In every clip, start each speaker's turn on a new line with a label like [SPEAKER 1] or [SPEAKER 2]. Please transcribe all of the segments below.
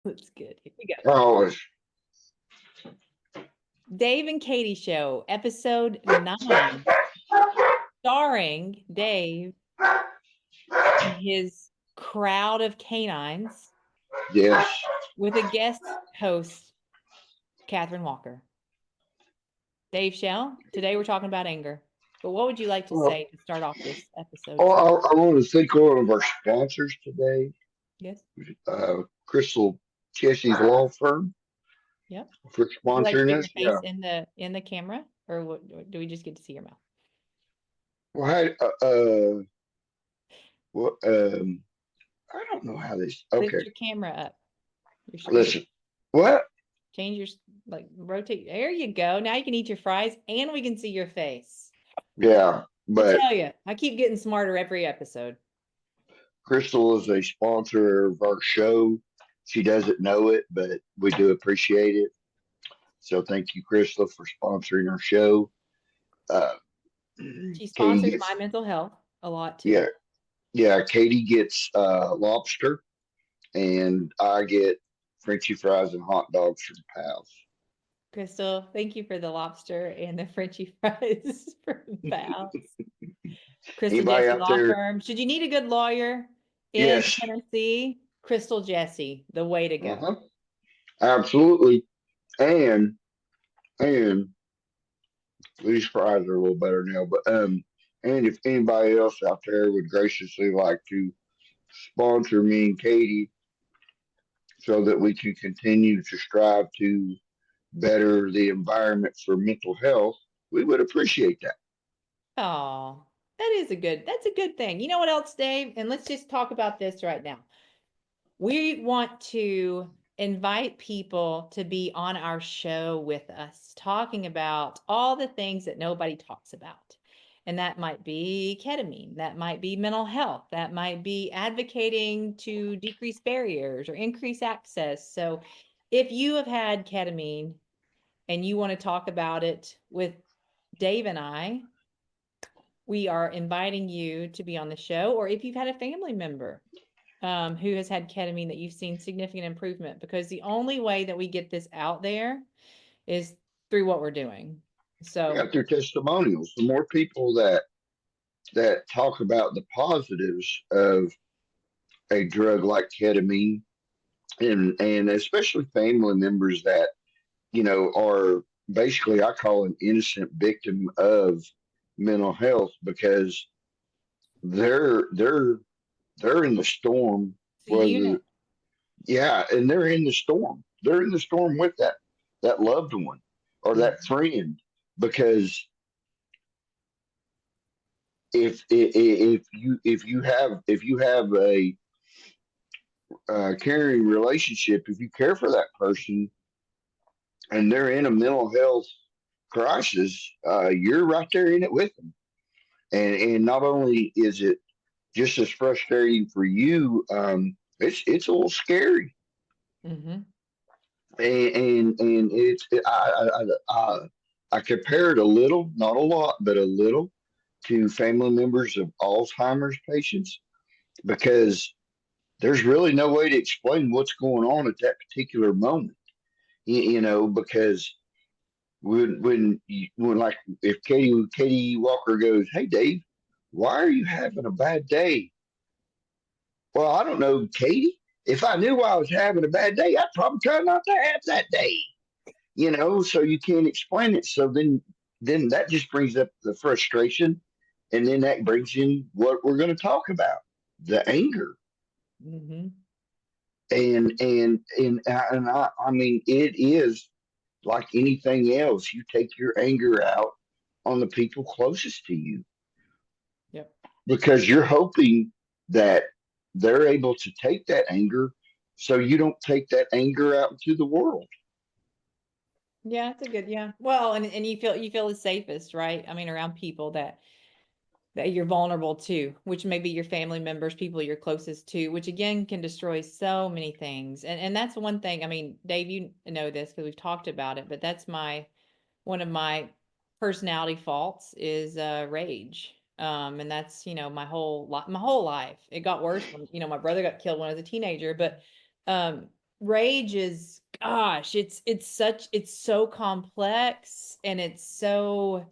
[SPEAKER 1] That's good. Here we go.
[SPEAKER 2] Always.
[SPEAKER 1] Dave and Katie Show, episode 9, starring Dave and his crowd of canines
[SPEAKER 2] Yes.
[SPEAKER 1] with a guest host, Catherine Walker. Dave Shell, today we're talking about anger. But what would you like to
[SPEAKER 2] Well,
[SPEAKER 1] say to start off this episode, sir?
[SPEAKER 2] I want to thank one of our sponsors today,
[SPEAKER 1] Yes?
[SPEAKER 2] Crystal Chessie's Law Firm,
[SPEAKER 1] Yep.
[SPEAKER 2] for
[SPEAKER 1] Would you like to
[SPEAKER 2] sponsoring
[SPEAKER 1] get your
[SPEAKER 2] us.
[SPEAKER 1] face
[SPEAKER 2] Yeah.
[SPEAKER 1] in the camera, or what, or do we just get to see your mouth?
[SPEAKER 2] Well, hey, well, I don't know how this.
[SPEAKER 1] Lift
[SPEAKER 2] Okay,
[SPEAKER 1] your camera up, your screen.
[SPEAKER 2] listen. What?
[SPEAKER 1] Change your like rotate. There you go. Now you can eat your fries, and we can see your face.
[SPEAKER 2] Yeah,
[SPEAKER 1] I
[SPEAKER 2] but
[SPEAKER 1] tell you, I keep getting smarter every episode.
[SPEAKER 2] Crystal is a sponsor of our show. She doesn't know it, but we do appreciate it. So thank you, Crystal, for sponsoring our show. Uh,
[SPEAKER 1] She
[SPEAKER 2] Katie
[SPEAKER 1] sponsors my
[SPEAKER 2] gets,
[SPEAKER 1] mental health a lot too.
[SPEAKER 2] yeah, yeah. Katie gets lobster, and I get Frenchy fries and hot dogs from Pals.
[SPEAKER 1] Crystal, thank you for the lobster and the Frenchy fries from Pals. Crystal
[SPEAKER 2] Anybody
[SPEAKER 1] Jesse
[SPEAKER 2] out
[SPEAKER 1] Law
[SPEAKER 2] there?
[SPEAKER 1] Firm. Should you need a good lawyer in
[SPEAKER 2] Yes.
[SPEAKER 1] Tennessee? Crystal Jesse, the way to go.
[SPEAKER 2] Uh-huh. Absolutely. And and these fries are a little better now, but and if anybody else out there would graciously like to sponsor me and Katie so that we can continue to strive to better the environment for mental health, we would appreciate that.
[SPEAKER 1] Oh, that's a good thing. You know what else, Dave? And let's just talk about this right now. We want to invite people to be on our show with us, talking about all the things that nobody talks about. And that might be ketamine, that might be mental health, that might be advocating to decrease barriers or increase access. So if you have had ketamine and you want to talk about it with Dave and I, we are inviting you to be on the show, or if you've had a family member who has had ketamine that you've seen significant improvement, because the only way that we get this out there is through what we're doing.
[SPEAKER 2] Yeah,
[SPEAKER 1] So,
[SPEAKER 2] through testimonials, the more people that talk about the positives of a drug like ketamine, and especially family members that are basically, I call an innocent victim of mental health because they're they're they're in the storm.
[SPEAKER 1] it's a
[SPEAKER 2] Whether
[SPEAKER 1] unit.
[SPEAKER 2] Yeah, and they're in the storm. They're in the storm with that loved one or that
[SPEAKER 1] Mhm.
[SPEAKER 2] friend because if you have a caring relationship, if you care for that person and they're in a mental health crisis, you're right there in it with them. And not only is it just as frustrating for you, it's a little scary,
[SPEAKER 1] Mhm.
[SPEAKER 2] and I compare it a little, not a lot, but a little to family members of Alzheimer's patients because there's really no way to explain what's going on at that particular moment. Because when like if Katie Walker goes, "Hey Dave, why are you having a bad day?" Well, I don't know, Katie. If I knew I was having a bad day, I'd probably try not to have that day. So you can't explain it. So then that just brings up the frustration, and then that brings in what we're going to talk about, the anger.
[SPEAKER 1] Mhm.
[SPEAKER 2] And I mean, it is like anything else. You take your anger out on the people closest to you
[SPEAKER 1] Yep.
[SPEAKER 2] because you're hoping that they're able to take that anger so you don't take that anger out into the world.
[SPEAKER 1] Yeah, it's a good, yeah. Well, and you feel the safest, right? I mean, around people that you're vulnerable to, which may be your family members, people you're closest to, which again can destroy so many things. And that's one thing. I mean, Dave, you know this because we've talked about it, but that's one of my personality faults is rage. And that's, my whole life. It got worse when, my brother got killed when I was a teenager, but rage is, gosh, it's so complex and it's so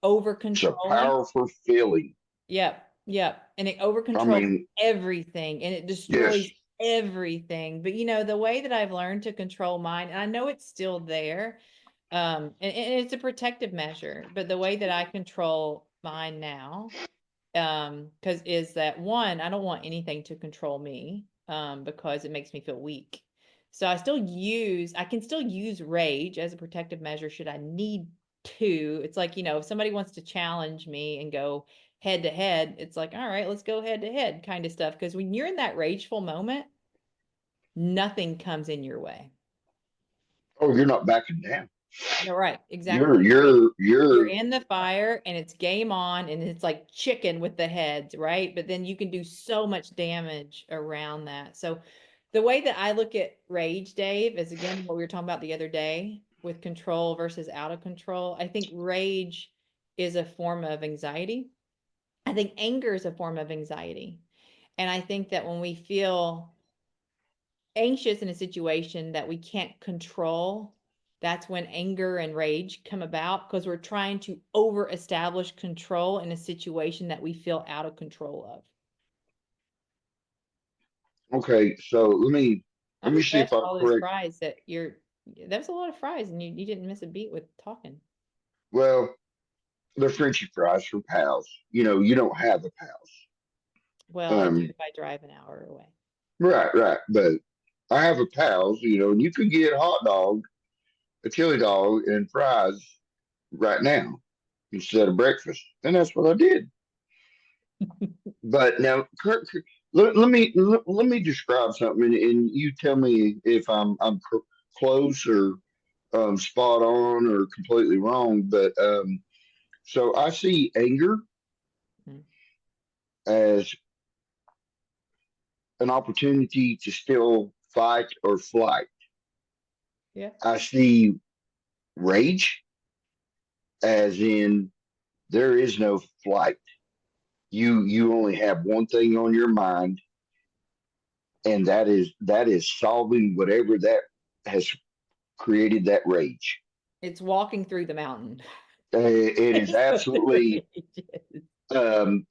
[SPEAKER 1] over
[SPEAKER 2] It's a
[SPEAKER 1] controlling.
[SPEAKER 2] powerful feeling.
[SPEAKER 1] Yep, yep. And it over
[SPEAKER 2] I
[SPEAKER 1] controls
[SPEAKER 2] mean,
[SPEAKER 1] everything and it
[SPEAKER 2] yes.
[SPEAKER 1] destroys everything. But the way that I've learned to control mine, and I know it's still there, and it's a protective measure, but the way that I control mine now, because is that one, I don't want anything to control me, because it makes me feel weak. So I can still use rage as a protective measure should I need to. It's like, if somebody wants to challenge me and go head to head, it's like, all right, let's go head to head kind of stuff. Because when you're in that rageful moment, nothing comes in your way.
[SPEAKER 2] Oh, you're not backing down.
[SPEAKER 1] No, right,
[SPEAKER 2] You're
[SPEAKER 1] exactly.
[SPEAKER 2] you're
[SPEAKER 1] You're
[SPEAKER 2] you're
[SPEAKER 1] in the fire and it's game on and it's like chicken with the heads, right? But then you can do so much damage around that. So the way that I look at rage, Dave, is again what we were talking about the other day with control versus out of control. I think rage is a form of anxiety. I think anger is a form of anxiety. And I think that when we feel anxious in a situation that we can't control, that's when anger and rage come about because we're trying to over establish control in a situation that we feel out of control of.
[SPEAKER 2] okay. So let
[SPEAKER 1] I'm
[SPEAKER 2] me see if
[SPEAKER 1] impressed with
[SPEAKER 2] I'm
[SPEAKER 1] all those
[SPEAKER 2] correct.
[SPEAKER 1] fries that was a lot of fries and you didn't miss a beat with talking.
[SPEAKER 2] Well, they're Frenchy fries from Pals. You don't have a Pals.
[SPEAKER 1] Well, I do
[SPEAKER 2] Um,
[SPEAKER 1] if I drive an hour away.
[SPEAKER 2] right, right. But I have a Pals. And you can get a hot dog, a chili dog, and fries right now instead of breakfast, and that's what I did. But now, let me describe something, and you tell me if I'm close or spot on or completely wrong. But so I see anger
[SPEAKER 1] Mhm.
[SPEAKER 2] as an opportunity to still fight or flight.
[SPEAKER 1] Yeah.
[SPEAKER 2] I see rage as in there is no flight. You only have one thing on your mind, and that is solving whatever that has created that rage.
[SPEAKER 1] It's walking through the mountain.
[SPEAKER 2] It is
[SPEAKER 1] It's what the
[SPEAKER 2] absolutely
[SPEAKER 1] rage is.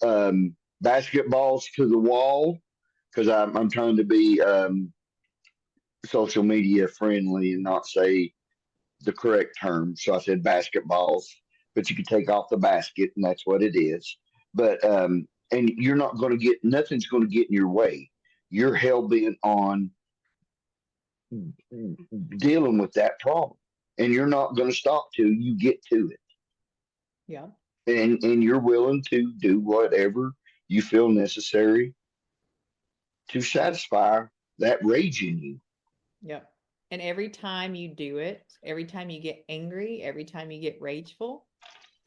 [SPEAKER 2] basketballs to the wall because I'm trying to be social media friendly and not say the correct term. So I said basketballs, but you can take off the basket, and that's what it is. But and you're not going to get nothing's going to get in your way. You're hell bent on dealing with that problem, and you're not going to stop till you get to it.
[SPEAKER 1] Yeah.
[SPEAKER 2] And you're willing to do whatever you feel necessary to satisfy that rage in you.
[SPEAKER 1] Yep. And every time you do it, every time you get angry, every time you get rageful,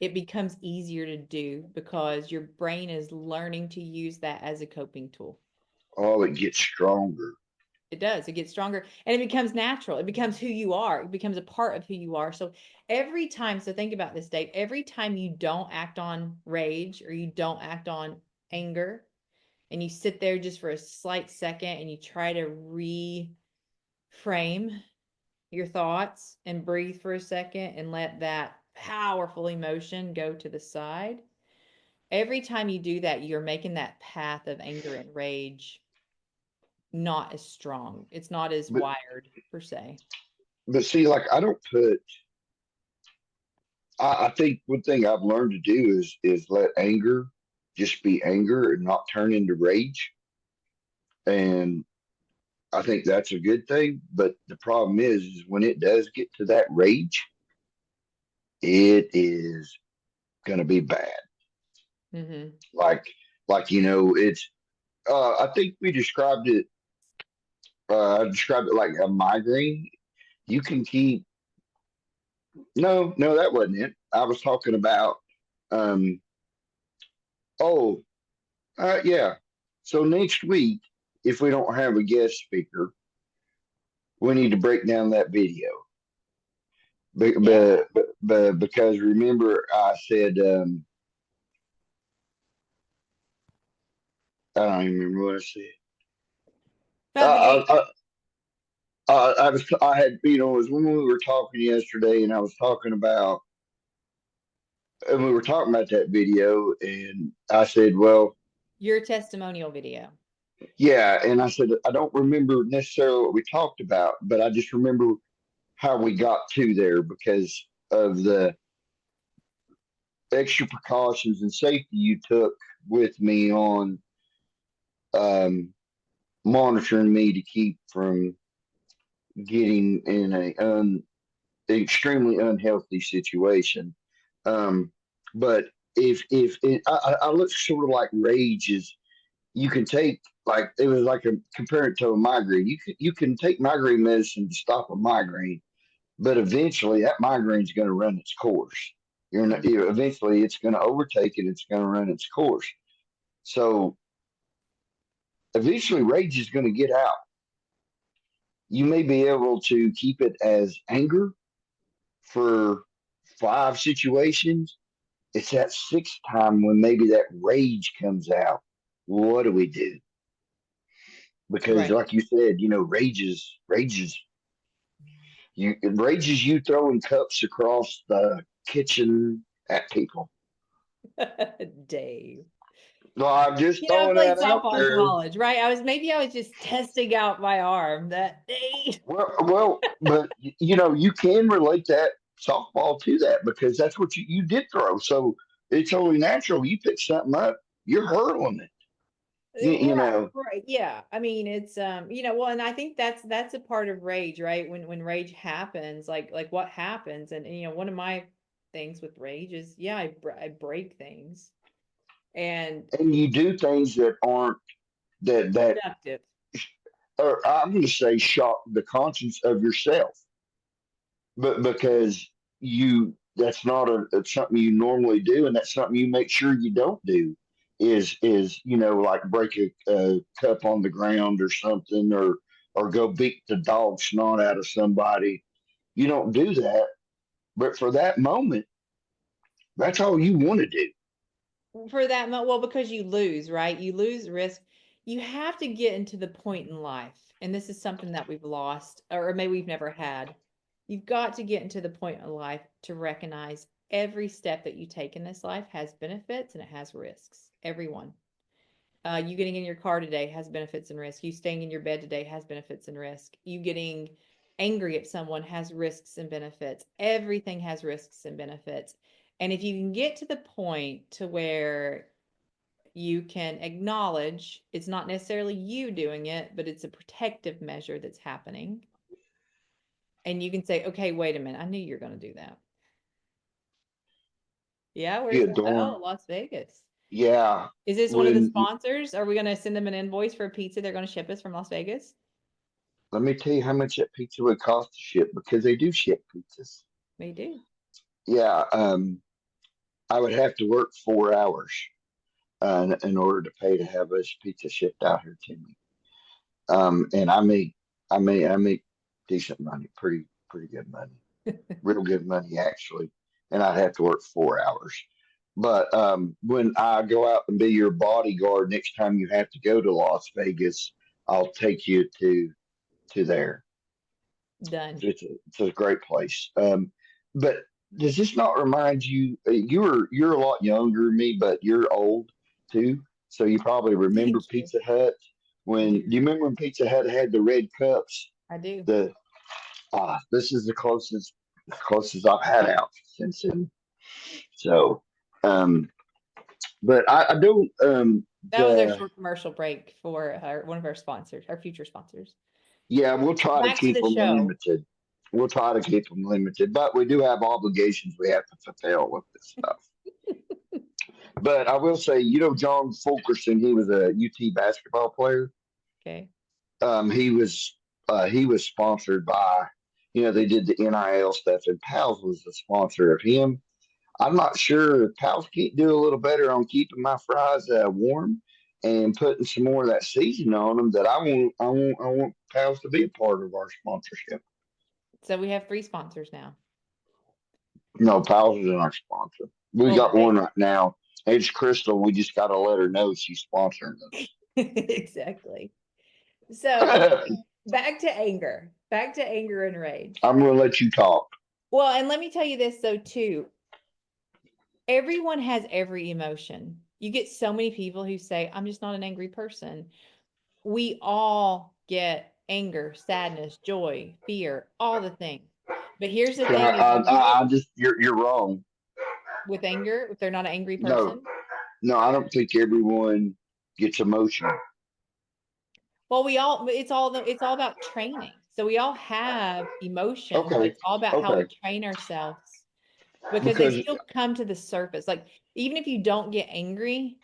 [SPEAKER 1] it becomes easier to do because your brain is learning to use that as a coping tool.
[SPEAKER 2] Oh, it gets stronger.
[SPEAKER 1] It does. It gets stronger and it becomes natural. It becomes who you are. It becomes a part of who you are. So every time, so think about this, Dave, every time you don't act on rage or you don't act on anger and you sit there just for a slight second and you try to reframe your thoughts and breathe for a second and let that powerful emotion go to the side. Every time you do that, you're making that path of anger and rage not as strong. It's not as
[SPEAKER 2] But
[SPEAKER 1] wired per se.
[SPEAKER 2] see, like I don't put. I think one thing I've learned to do is let anger just be anger and not turn into rage. And I think that's a good thing. But the problem is when it does get to that rage, it is going to be bad.
[SPEAKER 1] Mm-hmm.
[SPEAKER 2] Like, it's. I think we described it. I described it like a migraine. You can keep. No, no, that wasn't it. I was talking about. Um. Oh, yeah. So next week, if we don't have a guest speaker, we need to break down that video.
[SPEAKER 1] Yeah.
[SPEAKER 2] Because remember, I said I don't even remember what I said.
[SPEAKER 1] About the game.
[SPEAKER 2] I had, it was when we were talking yesterday, and I was talking about, and we were talking about that video, and I said, well,
[SPEAKER 1] Your testimonial video.
[SPEAKER 2] yeah, and I said I don't remember necessarily what we talked about, but I just remember how we got to there because of the extra precautions and safety you took with me on um, monitoring me to keep from getting in extremely unhealthy situation. Um, but if it, I look sort of like rage is you can take like it was like a compare it to a migraine. You can take migraine medicine to stop a migraine, but eventually that migraine's going to run its course. You're not,
[SPEAKER 1] Mhm.
[SPEAKER 2] eventually it's going to overtake it. It's going to run its course. So eventually rage is going to get out. You may be able to keep it as anger for 5 situations. It's that sixth time when maybe that rage comes out. What do we do? Because,
[SPEAKER 1] Right.
[SPEAKER 2] like you said, rages you throwing cups across the kitchen at people.
[SPEAKER 1] Dave.
[SPEAKER 2] No, I'm just
[SPEAKER 1] I
[SPEAKER 2] throwing
[SPEAKER 1] played
[SPEAKER 2] that out
[SPEAKER 1] softball in
[SPEAKER 2] there.
[SPEAKER 1] college, right? I was just testing out my arm that day.
[SPEAKER 2] But you can relate that softball to that because that's what you did throw. So it's only natural. You pick something up, you're hurling it. You
[SPEAKER 1] Right,
[SPEAKER 2] know,
[SPEAKER 1] right. Yeah. I mean, it's well, and I think that's a part of rage, right? When rage happens, like what happens, and one of my things with rage is, yeah, I break things and
[SPEAKER 2] and you do things that aren't that
[SPEAKER 1] productive.
[SPEAKER 2] or I'm going to say shock the conscience of yourself, but because that's not it's something you normally do, and that's something you make sure you don't do. Is like break a cup on the ground or something, or go beat the dog snot out of somebody. You don't do that, but for that moment, that's all you want to do.
[SPEAKER 1] For that well, because you lose, right? You lose risk. You have to get into the point in life, and this is something that we've lost, or maybe we've never had. You've got to get into the point in life to recognize every step that you take in this life has benefits and it has risks. Everyone. You getting in your car today has benefits and risk. You staying in your bed today has benefits and risk. You getting angry at someone has risks and benefits. Everything has risks and benefits. And if you can get to the point to where you can acknowledge it's not necessarily you doing it, but it's a protective measure that's happening. And you can say, okay, wait a minute. I knew you were going to do that. Yeah, where's
[SPEAKER 2] Yeah,
[SPEAKER 1] that?
[SPEAKER 2] darn.
[SPEAKER 1] Oh, Las Vegas.
[SPEAKER 2] Yeah,
[SPEAKER 1] Is this one of the
[SPEAKER 2] when
[SPEAKER 1] sponsors? Are we going to send them an invoice for a pizza they're going to ship us from Las Vegas?
[SPEAKER 2] let me tell you how much that pizza would cost to ship because they do ship pizzas.
[SPEAKER 1] We do.
[SPEAKER 2] Yeah, I would have to work 4 hours in order to pay to have this pizza shipped out here to me. And I make decent money, pretty good money, real good money actually. And I'd have to work 4 hours. But when I go out and be your bodyguard next time you have to go to Las Vegas, I'll take you to there.
[SPEAKER 1] Done.
[SPEAKER 2] It's a great place. But does this not remind you? You're a lot younger than me, but you're old too, so you probably remember
[SPEAKER 1] Thank you.
[SPEAKER 2] Pizza Hut.
[SPEAKER 1] I
[SPEAKER 2] When
[SPEAKER 1] do.
[SPEAKER 2] do you remember when Pizza Hut had the red cups?
[SPEAKER 1] I do.
[SPEAKER 2] The this is the closest I've had out since then. So, um, but I don't
[SPEAKER 1] That was our
[SPEAKER 2] the
[SPEAKER 1] short commercial break for one of our sponsors, our future sponsors.
[SPEAKER 2] yeah, we'll try to
[SPEAKER 1] Back to
[SPEAKER 2] keep
[SPEAKER 1] the
[SPEAKER 2] them
[SPEAKER 1] show.
[SPEAKER 2] limited. We'll try to keep them limited, but we do have obligations we have to fulfill with this stuff. But I will say, John Fulkerson, he was a UT basketball player.
[SPEAKER 1] Okay.
[SPEAKER 2] He was sponsored by, they did the NIL stuff, and Pals was the sponsor of him. I'm not sure if Pals can't do a little better on keeping my fries warm and putting some more of that seasoning on them. That I want Pals to be a part of our sponsorship.
[SPEAKER 1] So we have three sponsors now.
[SPEAKER 2] No, Pals isn't our sponsor. We
[SPEAKER 1] Well,
[SPEAKER 2] got one right now. It's Crystal. We just got to let her know she's sponsoring
[SPEAKER 1] exactly. So
[SPEAKER 2] us.
[SPEAKER 1] back to anger. Back to anger and rage.
[SPEAKER 2] I'm going to let you talk.
[SPEAKER 1] Well, and let me tell you this though too. Everyone has every emotion. You get so many people who say, I'm just not an angry person. We all get anger, sadness, joy, fear, all the things. But here's the
[SPEAKER 2] So
[SPEAKER 1] thing is
[SPEAKER 2] I just, you're wrong.
[SPEAKER 1] with anger, if they're not an angry
[SPEAKER 2] No,
[SPEAKER 1] person.
[SPEAKER 2] no, I don't think everyone gets emotional.
[SPEAKER 1] Well, it's all about training. So we all have emotions, but
[SPEAKER 2] Okay.
[SPEAKER 1] it's all about how we
[SPEAKER 2] Okay.
[SPEAKER 1] train ourselves because they
[SPEAKER 2] Because,
[SPEAKER 1] still come to the surface. Like even if you don't get angry,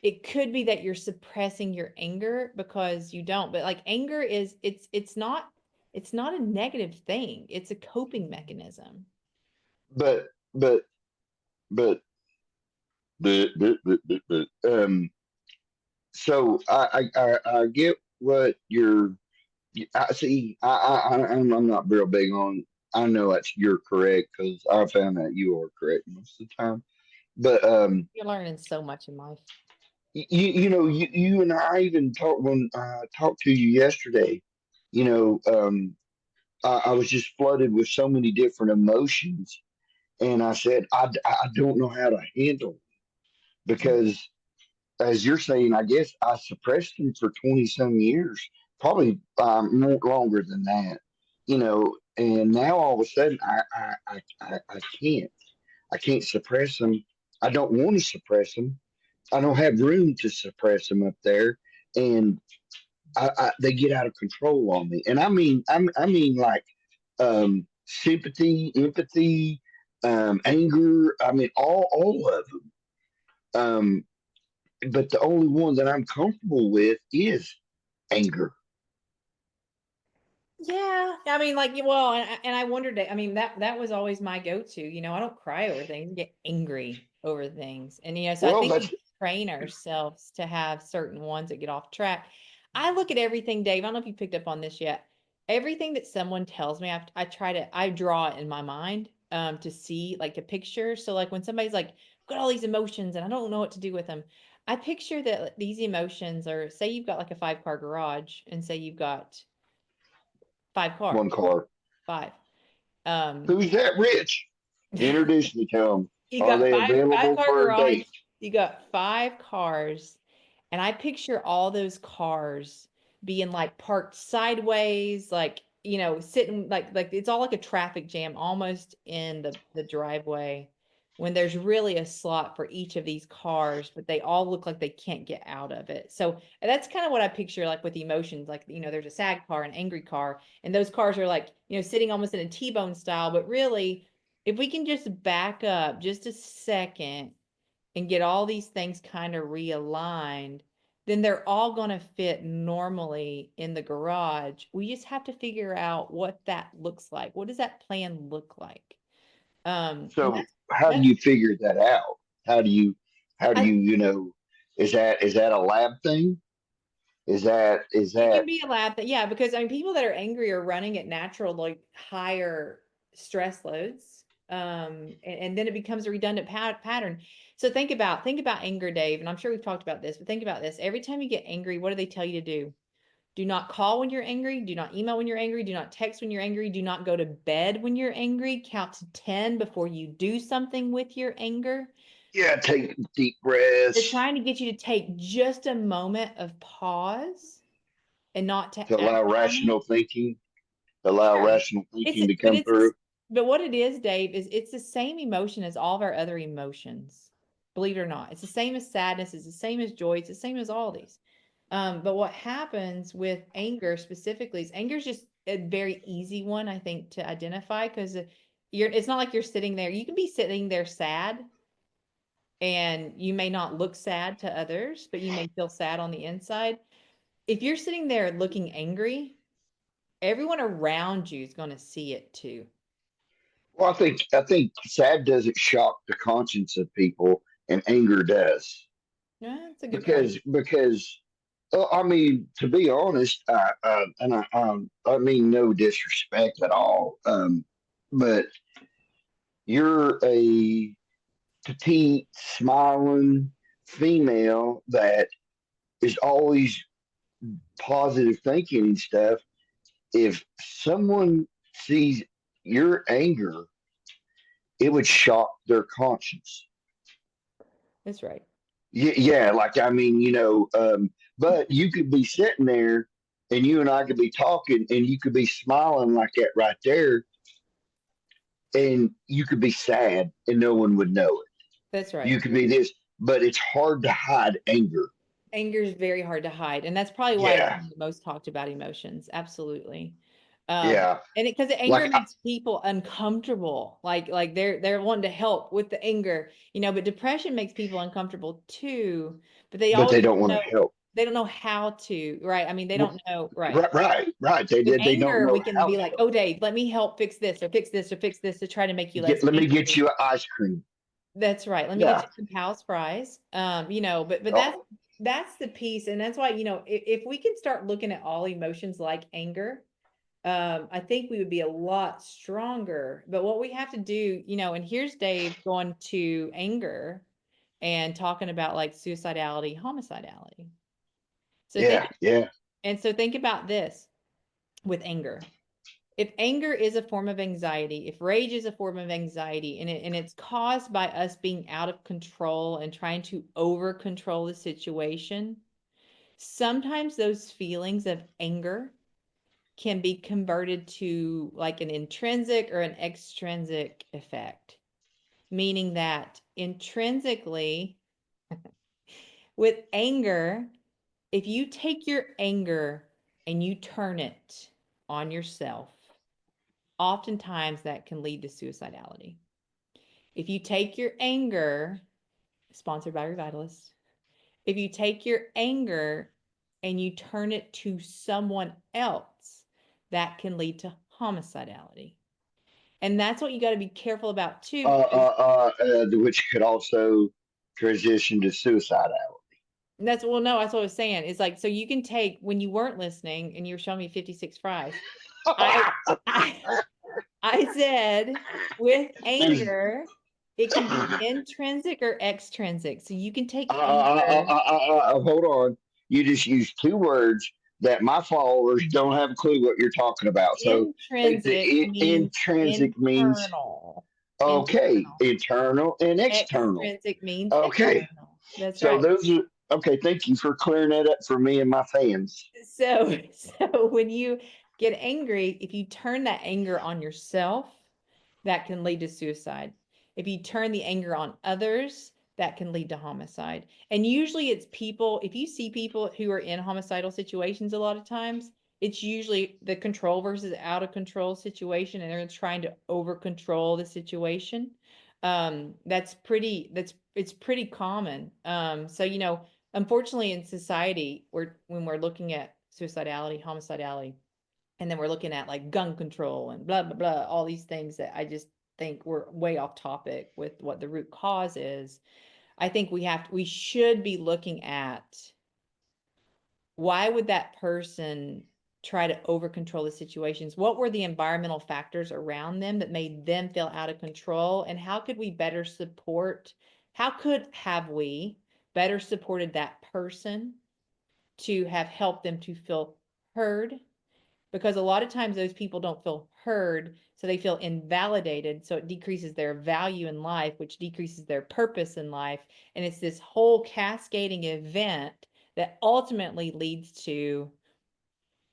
[SPEAKER 1] it could be that you're suppressing your anger because you don't. But like anger is it's not a negative thing. It's a coping mechanism.
[SPEAKER 2] but, but, but, so I get what you're, I see, I'm not real big on, I know that's, you're correct because I found that you are correct most of the time. But,
[SPEAKER 1] You're learning so much in life.
[SPEAKER 2] you and I even talked when I talked to you yesterday. You know, I was just flooded with so many different emotions, and I said I don't know how to handle them because, as you're saying, I guess I suppressed them for 20 some years, probably more longer than that. And now all of a sudden I can't. I can't suppress them. I don't want to suppress them. I don't have room to suppress them up there, and they get out of control on me. And I mean like sympathy, empathy, anger. I mean all of them. But the only one that I'm comfortable with is anger.
[SPEAKER 1] Yeah, I mean, like, well, and I wondered, I mean, that was always my go-to. I don't cry over things, I get angry over things, and so I
[SPEAKER 2] Well,
[SPEAKER 1] think
[SPEAKER 2] that's
[SPEAKER 1] we train ourselves to have certain ones that get off track. I look at everything, Dave. I don't know if you picked up on this yet. Everything that someone tells me, I draw it in my mind, to see like a picture. So like when somebody's like, "I've got all these emotions and I don't know what to do with them," I picture that these emotions are, say you've got like a 5-car garage, and say you've got 5 cars.
[SPEAKER 2] one car.
[SPEAKER 1] 5. Um,
[SPEAKER 2] Who's that rich? Introduce me to them.
[SPEAKER 1] you
[SPEAKER 2] Are
[SPEAKER 1] got
[SPEAKER 2] they
[SPEAKER 1] five
[SPEAKER 2] available
[SPEAKER 1] car
[SPEAKER 2] for a
[SPEAKER 1] garage,
[SPEAKER 2] date?
[SPEAKER 1] you got 5 cars, and I picture all those cars being like parked sideways, like, sitting like it's all like a traffic jam almost in the driveway when there's really a slot for each of these cars, but they all look like they can't get out of it. So that's kind of what I picture like with emotions, like, there's a sad car, an angry car, and those cars are like, sitting almost in a T-bone style, but really if we can just back up just a second and get all these things kind of realigned, then they're all going to fit normally in the garage. We just have to figure out what that looks like. What does that plan look like? And
[SPEAKER 2] So how do
[SPEAKER 1] that's
[SPEAKER 2] you figure that out? How do you how do
[SPEAKER 1] I,
[SPEAKER 2] you is that a lab thing? Is
[SPEAKER 1] it can
[SPEAKER 2] that
[SPEAKER 1] be a lab that, yeah, because I mean, people that are angry are running at natural, like higher stress loads. And then it becomes a redundant pattern. So think about anger, Dave, and I'm sure we've talked about this, but think about this. Every time you get angry, what do they tell you to do? Do not call when you're angry. Do not email when you're angry. Do not text when you're angry. Do not go to bed when you're angry. Count to 10 before you do something with your anger.
[SPEAKER 2] yeah, take deep
[SPEAKER 1] They're
[SPEAKER 2] breaths
[SPEAKER 1] trying to get you to take just a moment of pause and not to
[SPEAKER 2] to allow
[SPEAKER 1] act on it.
[SPEAKER 2] rational thinking, allow
[SPEAKER 1] Yeah.
[SPEAKER 2] rational
[SPEAKER 1] It's
[SPEAKER 2] thinking to
[SPEAKER 1] but
[SPEAKER 2] come
[SPEAKER 1] it's
[SPEAKER 2] through.
[SPEAKER 1] but what it is, Dave, is it's the same emotion as all of our other emotions. Believe it or not. It's the same as sadness, it's the same as joy, it's the same as all these. But what happens with anger specifically is anger is just a very easy one, I think, to identify because it's not like you're sitting there. You can be sitting there sad and you may not look sad to others, but you may feel sad on the inside. If you're sitting there looking angry, everyone around you is going to see it too.
[SPEAKER 2] Well, I think sad doesn't shock the conscience of people, and anger does
[SPEAKER 1] Yeah, that's a good point.
[SPEAKER 2] because I mean, to be honest, and I mean no disrespect at all, but you're a petite, smiling female that is always positive thinking and stuff. if someone sees your anger, it would shock their conscience.
[SPEAKER 1] That's right.
[SPEAKER 2] Yeah, like I mean, but you could be sitting there and you and I could be talking and you could be smiling like that right there and you could be sad and no one would know it.
[SPEAKER 1] That's right.
[SPEAKER 2] You could be this, but it's hard to hide anger.
[SPEAKER 1] Anger is very hard to hide, and that's probably why it's
[SPEAKER 2] Yeah,
[SPEAKER 1] one of the most talked about emotions. Absolutely.
[SPEAKER 2] yeah.
[SPEAKER 1] And because anger
[SPEAKER 2] Like,
[SPEAKER 1] makes people uncomfortable, like they're wanting to help with the anger, but depression makes people uncomfortable too, but they
[SPEAKER 2] but
[SPEAKER 1] always
[SPEAKER 2] they
[SPEAKER 1] don't
[SPEAKER 2] don't want to
[SPEAKER 1] know,
[SPEAKER 2] help.
[SPEAKER 1] they don't know how to, right? I mean, they don't know, right?
[SPEAKER 2] Right.
[SPEAKER 1] With
[SPEAKER 2] They don't
[SPEAKER 1] anger, we
[SPEAKER 2] know
[SPEAKER 1] can
[SPEAKER 2] how
[SPEAKER 1] be
[SPEAKER 2] to
[SPEAKER 1] like,
[SPEAKER 2] help.
[SPEAKER 1] "Oh, Dave, let me help fix this or fix this or fix this to try to make you less
[SPEAKER 2] Let me get
[SPEAKER 1] angry."
[SPEAKER 2] you ice cream.
[SPEAKER 1] That's right. Let me get
[SPEAKER 2] Yeah.
[SPEAKER 1] you some Palace fries. But
[SPEAKER 2] Oh,
[SPEAKER 1] that's the piece, and that's why, if we can start looking at all emotions like anger, I think we would be a lot stronger. But what we have to do, and here's Dave going to anger and talking about like suicidality, homicidality. So think,
[SPEAKER 2] yeah.
[SPEAKER 1] think about this with anger. If anger is a form of anxiety, if rage is a form of anxiety, and it's caused by us being out of control and trying to over control the situation, sometimes those feelings of anger can be converted to like an intrinsic or an extrinsic effect, meaning that intrinsically, with anger, if you take your anger and you turn it on yourself, oftentimes that can lead to suicidality. If you take your anger, sponsored by Revitalist, if you take your anger and you turn it to someone else, that can lead to homicidality. And that's what you got to be careful about too, because
[SPEAKER 2] Which could also transition to suicide.
[SPEAKER 1] that's, well, no, that's what I was saying. It's like, so you can take, when you weren't listening and you were showing me 56 fries, I, I, I said with
[SPEAKER 2] There's,
[SPEAKER 1] anger, it can be intrinsic or extrinsic. So you can take anger.
[SPEAKER 2] hold on. You just used two words that my followers don't have a clue what you're talking about. So
[SPEAKER 1] Intrinsic means
[SPEAKER 2] intrinsic means
[SPEAKER 1] internal.
[SPEAKER 2] okay,
[SPEAKER 1] Internal.
[SPEAKER 2] internal and external.
[SPEAKER 1] Extrinsic means
[SPEAKER 2] Okay,
[SPEAKER 1] external. That's
[SPEAKER 2] so
[SPEAKER 1] right.
[SPEAKER 2] those are okay. Thank you for clearing that up for me and my fans.
[SPEAKER 1] So, so when you get angry, if you turn that anger on yourself, that can lead to suicide. If you turn the anger on others, that can lead to homicide. And usually it's people, if you see people who are in homicidal situations a lot of times, it's usually the control versus out of control situation, and they're trying to over control the situation. It's pretty common. So, unfortunately in society, when we're looking at suicidality, homicidality, and then we're looking at like gun control and blah blah blah, all these things that I just think we're way off topic with what the root cause is. I think we should be looking at, why would that person try to over control the situations? What were the environmental factors around them that made them feel out of control? And how could we better support? How could have we better supported that person to have helped them to feel heard? Because a lot of times those people don't feel heard, so they feel invalidated, so it decreases their value in life, which decreases their purpose in life, and it's this whole cascading event that ultimately leads to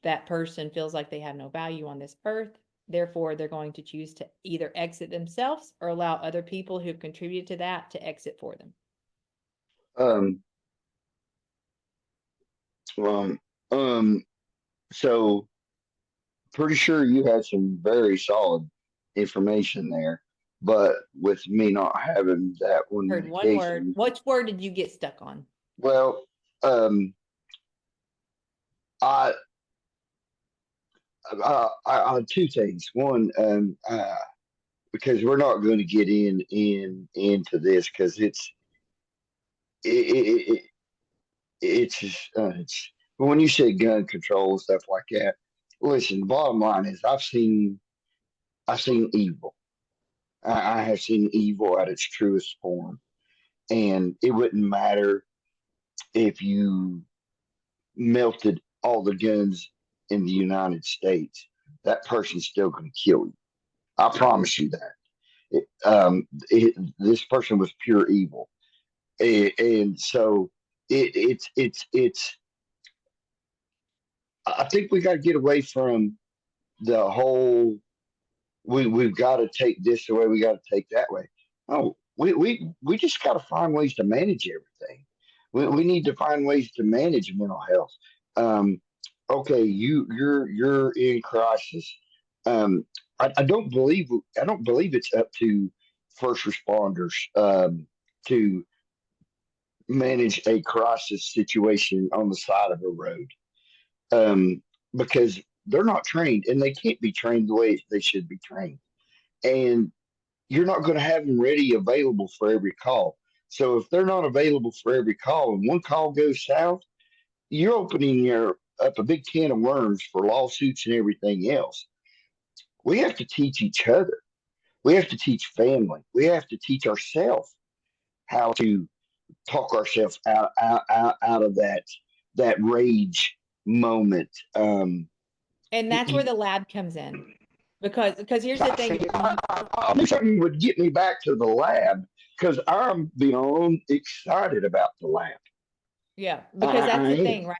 [SPEAKER 1] that person feels like they have no value on this earth. Therefore, they're going to choose to either exit themselves or allow other people who have contributed to that to exit for them.
[SPEAKER 2] Um, um, um. So pretty sure you had some very solid information there, but with me not having that one
[SPEAKER 1] Heard one word.
[SPEAKER 2] medication,
[SPEAKER 1] Which word did you get stuck on?
[SPEAKER 2] well, um, I, two things. One, because we're not going to get into this because it, it, it's just, it's but when you say gun control and stuff like that. Listen, the bottom line is I've seen evil. I have seen evil at its truest form. And it wouldn't matter if you melted all the guns in the United States, that person's still going to kill you. I promise you that. This person was pure evil, and so it's. I think we got to get away from the whole. We've got to take this away. We got to take that way. Oh, we just got to find ways to manage everything. We need to find ways to manage mental health. Um, okay, you're in crisis. Um, I don't believe it's up to first responders to manage a crisis situation on the side of a road, because they're not trained and they can't be trained the way they should be trained. And you're not going to have them ready available for every call. So if they're not available for every call and one call goes south, you're opening your up a big can of worms for lawsuits and everything else. We have to teach each other. We have to teach family. We have to teach ourselves how to talk ourselves out of that rage moment.
[SPEAKER 1] And that's where the lab comes in. Because here's the thing.
[SPEAKER 2] I knew something would get me back to the lab because I'm beyond excited about the lab.
[SPEAKER 1] Yeah, because that's
[SPEAKER 2] I
[SPEAKER 1] the
[SPEAKER 2] am.
[SPEAKER 1] thing, right?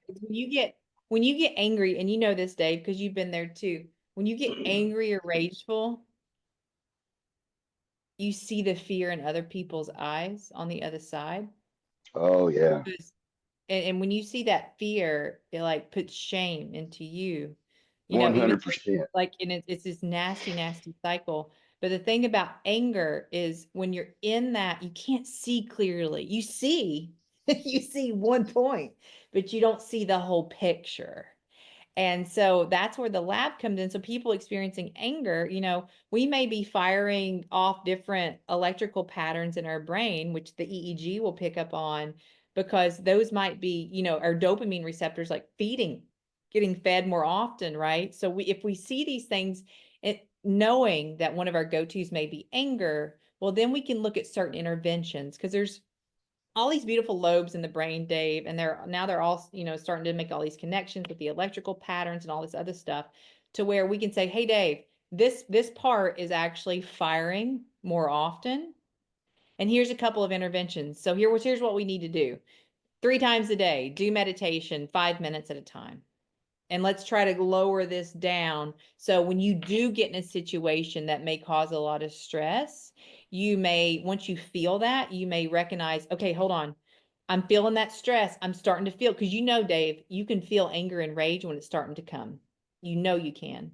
[SPEAKER 1] When you get angry, and you know this, Dave, because you've been there too. When you get angry or rageful, you see the fear in other people's eyes on the other side.
[SPEAKER 2] Oh yeah.
[SPEAKER 1] Because and when you see that fear, it like puts shame into you. You know,
[SPEAKER 2] One
[SPEAKER 1] even
[SPEAKER 2] hundred percent.
[SPEAKER 1] like and it's this nasty, nasty cycle. But the thing about anger is when you're in that, you can't see clearly. You see, you see one point, but you don't see the whole picture. And so that's where the lab comes in. So people experiencing anger, you know, we may be firing off different electrical patterns in our brain, which the EEG will pick up on, because those might be, you know, our dopamine receptors like feeding, getting fed more often, right? So if we see these things, knowing that one of our go-tos may be anger, well, then we can look at certain interventions because there's all these beautiful lobes in the brain, Dave, and they're all, you know, starting to make all these connections with the electrical patterns and all this other stuff to where we can say, hey, Dave, this part is actually firing more often. And here's a couple of interventions. So here's what we need to do. 3 times a day, do meditation 5 minutes at a time. And let's try to lower this down. So when you do get in a situation that may cause a lot of stress, you may, once you feel that, you may recognize, okay, hold on. I'm feeling that stress. I'm starting to feel, because you know, Dave, you can feel anger and rage when it's starting to come. You know you can.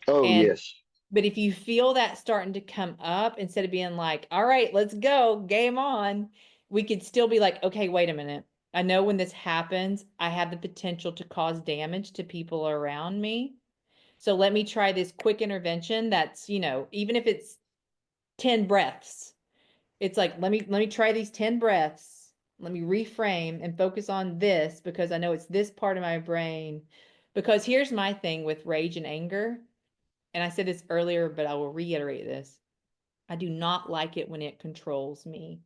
[SPEAKER 2] Oh
[SPEAKER 1] And
[SPEAKER 2] yes.
[SPEAKER 1] but if you feel that starting to come up, instead of being like, all right, let's go, game on, we could still be like, okay, wait a minute. I know when this happens, I have the potential to cause damage to people around me. So let me try this quick intervention that's, you know, even if it's 10 breaths, it's like, let me try these 10 breaths. Let me reframe and focus on this because I know it's this part of my brain. Because here's my thing with rage and anger, and I said this earlier, but I will reiterate this. I do not like it when it controls me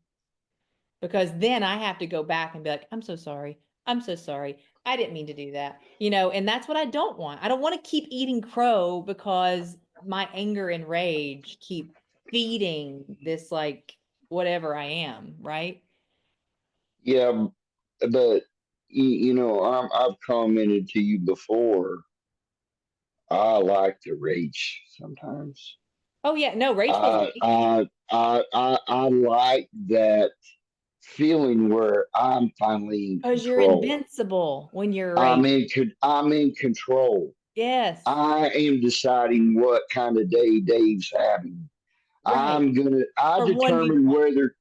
[SPEAKER 1] because then I have to go back and be like, I'm so sorry. I'm so sorry. I didn't mean to do that. You know, and that's what I don't want. I don't want to keep eating crow because my anger and rage keep feeding this, like, whatever I am, right?
[SPEAKER 2] Yeah, but I've commented to you before. I like to rage sometimes.
[SPEAKER 1] Oh, yeah. No, rageful is amazing
[SPEAKER 2] I like that feeling where I'm finally in
[SPEAKER 1] because you're
[SPEAKER 2] control.
[SPEAKER 1] invincible when you're raging.
[SPEAKER 2] I'm in control.
[SPEAKER 1] Yes.
[SPEAKER 2] I am deciding what kind of day Dave's having.
[SPEAKER 1] Right.
[SPEAKER 2] I
[SPEAKER 1] Or
[SPEAKER 2] determine
[SPEAKER 1] 1v1.
[SPEAKER 2] whether,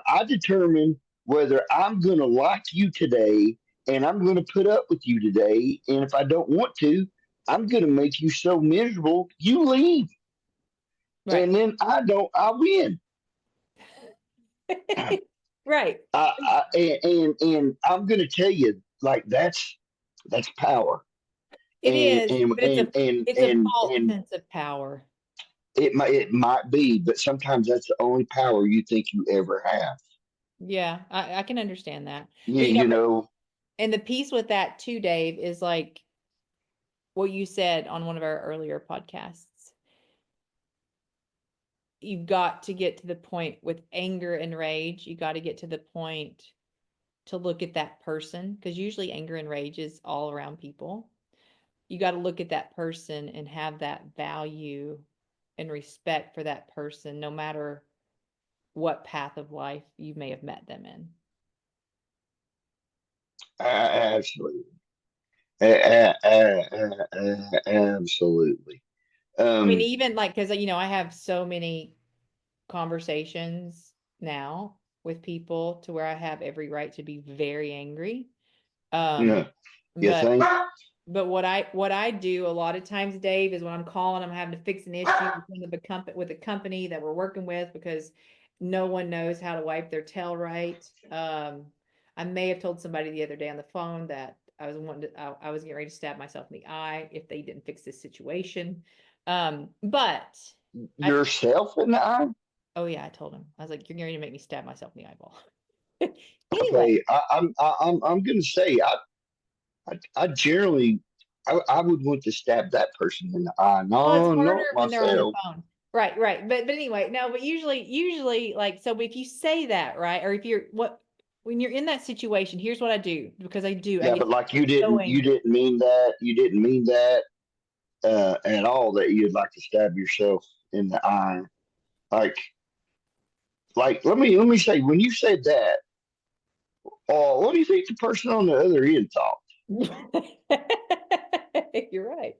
[SPEAKER 2] I determine whether I'm gonna like you today and I'm gonna put up with you today. And if I don't want to, I'm gonna make you so miserable you leave.
[SPEAKER 1] Right.
[SPEAKER 2] And then I win.
[SPEAKER 1] Right.
[SPEAKER 2] And I'm gonna tell you, like that's power.
[SPEAKER 1] It is, but it's a false
[SPEAKER 2] And
[SPEAKER 1] sense of power.
[SPEAKER 2] it might be, but sometimes that's the only power you think you ever have.
[SPEAKER 1] Yeah, I can understand that.
[SPEAKER 2] You,
[SPEAKER 1] But
[SPEAKER 2] you know,
[SPEAKER 1] and the piece with that too, Dave, is like what you said on one of our earlier podcasts. You've got to get to the point with anger and rage. You got to get to the point to look at that person, because usually anger and rage is all around people. You got to look at that person and have that value and respect for that person, no matter what path of life you may have met them in.
[SPEAKER 2] Absolutely. Absolutely.
[SPEAKER 1] I mean,
[SPEAKER 2] Um,
[SPEAKER 1] even like, because, I have so many conversations now with people to where I have every right to be very angry. Um,
[SPEAKER 2] no, you
[SPEAKER 1] but
[SPEAKER 2] think?
[SPEAKER 1] what I do a lot of times, Dave, is when I'm calling, I'm having to fix an issue with a company that we're working with because no one knows how to wipe their tail right. I may have told somebody the other day on the phone that I was getting ready to stab myself in the eye if they didn't fix this situation. But I
[SPEAKER 2] Yourself in the eye?
[SPEAKER 1] oh yeah, I told him. I was like, you're going to make me stab myself in the eyeball. Anyway,
[SPEAKER 2] Okay, I'm gonna say I generally I would want to stab that person in the eye.
[SPEAKER 1] well, it's
[SPEAKER 2] No,
[SPEAKER 1] harder
[SPEAKER 2] not
[SPEAKER 1] when they're on the
[SPEAKER 2] myself.
[SPEAKER 1] phone. Right, right. But anyway, no, but usually like, so if you say that, right, or if you're when you're in that situation, here's what I do, because I
[SPEAKER 2] Yeah,
[SPEAKER 1] get
[SPEAKER 2] but like
[SPEAKER 1] so
[SPEAKER 2] you
[SPEAKER 1] angry.
[SPEAKER 2] didn't mean that. You didn't mean that at all. That you'd like to stab yourself in the eye. Like let me say when you said that. Oh, what do you think the person on the other end thought?
[SPEAKER 1] You're right.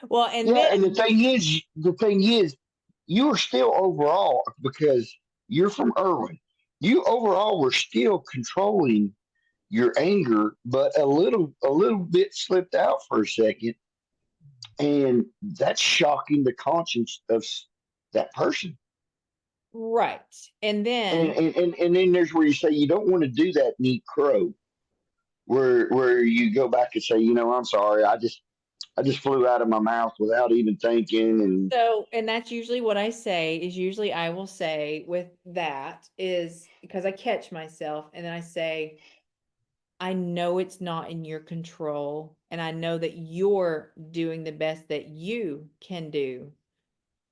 [SPEAKER 1] Well, and
[SPEAKER 2] Yeah, and
[SPEAKER 1] then
[SPEAKER 2] the thing is, you are still overall because you're from Irwin. You overall were still controlling your anger, but a little bit slipped out for a second, and that's shocking the conscience of that person.
[SPEAKER 1] right. And
[SPEAKER 2] And
[SPEAKER 1] then
[SPEAKER 2] and then there's where you say you don't want to do that neat crow, where you go back and say, I'm sorry, I just flew out of my mouth without even thinking, and
[SPEAKER 1] so, and that's usually what I say, is usually I will say with that is because I catch myself and then I say, I know it's not in your control, and I know that you're doing the best that you can do,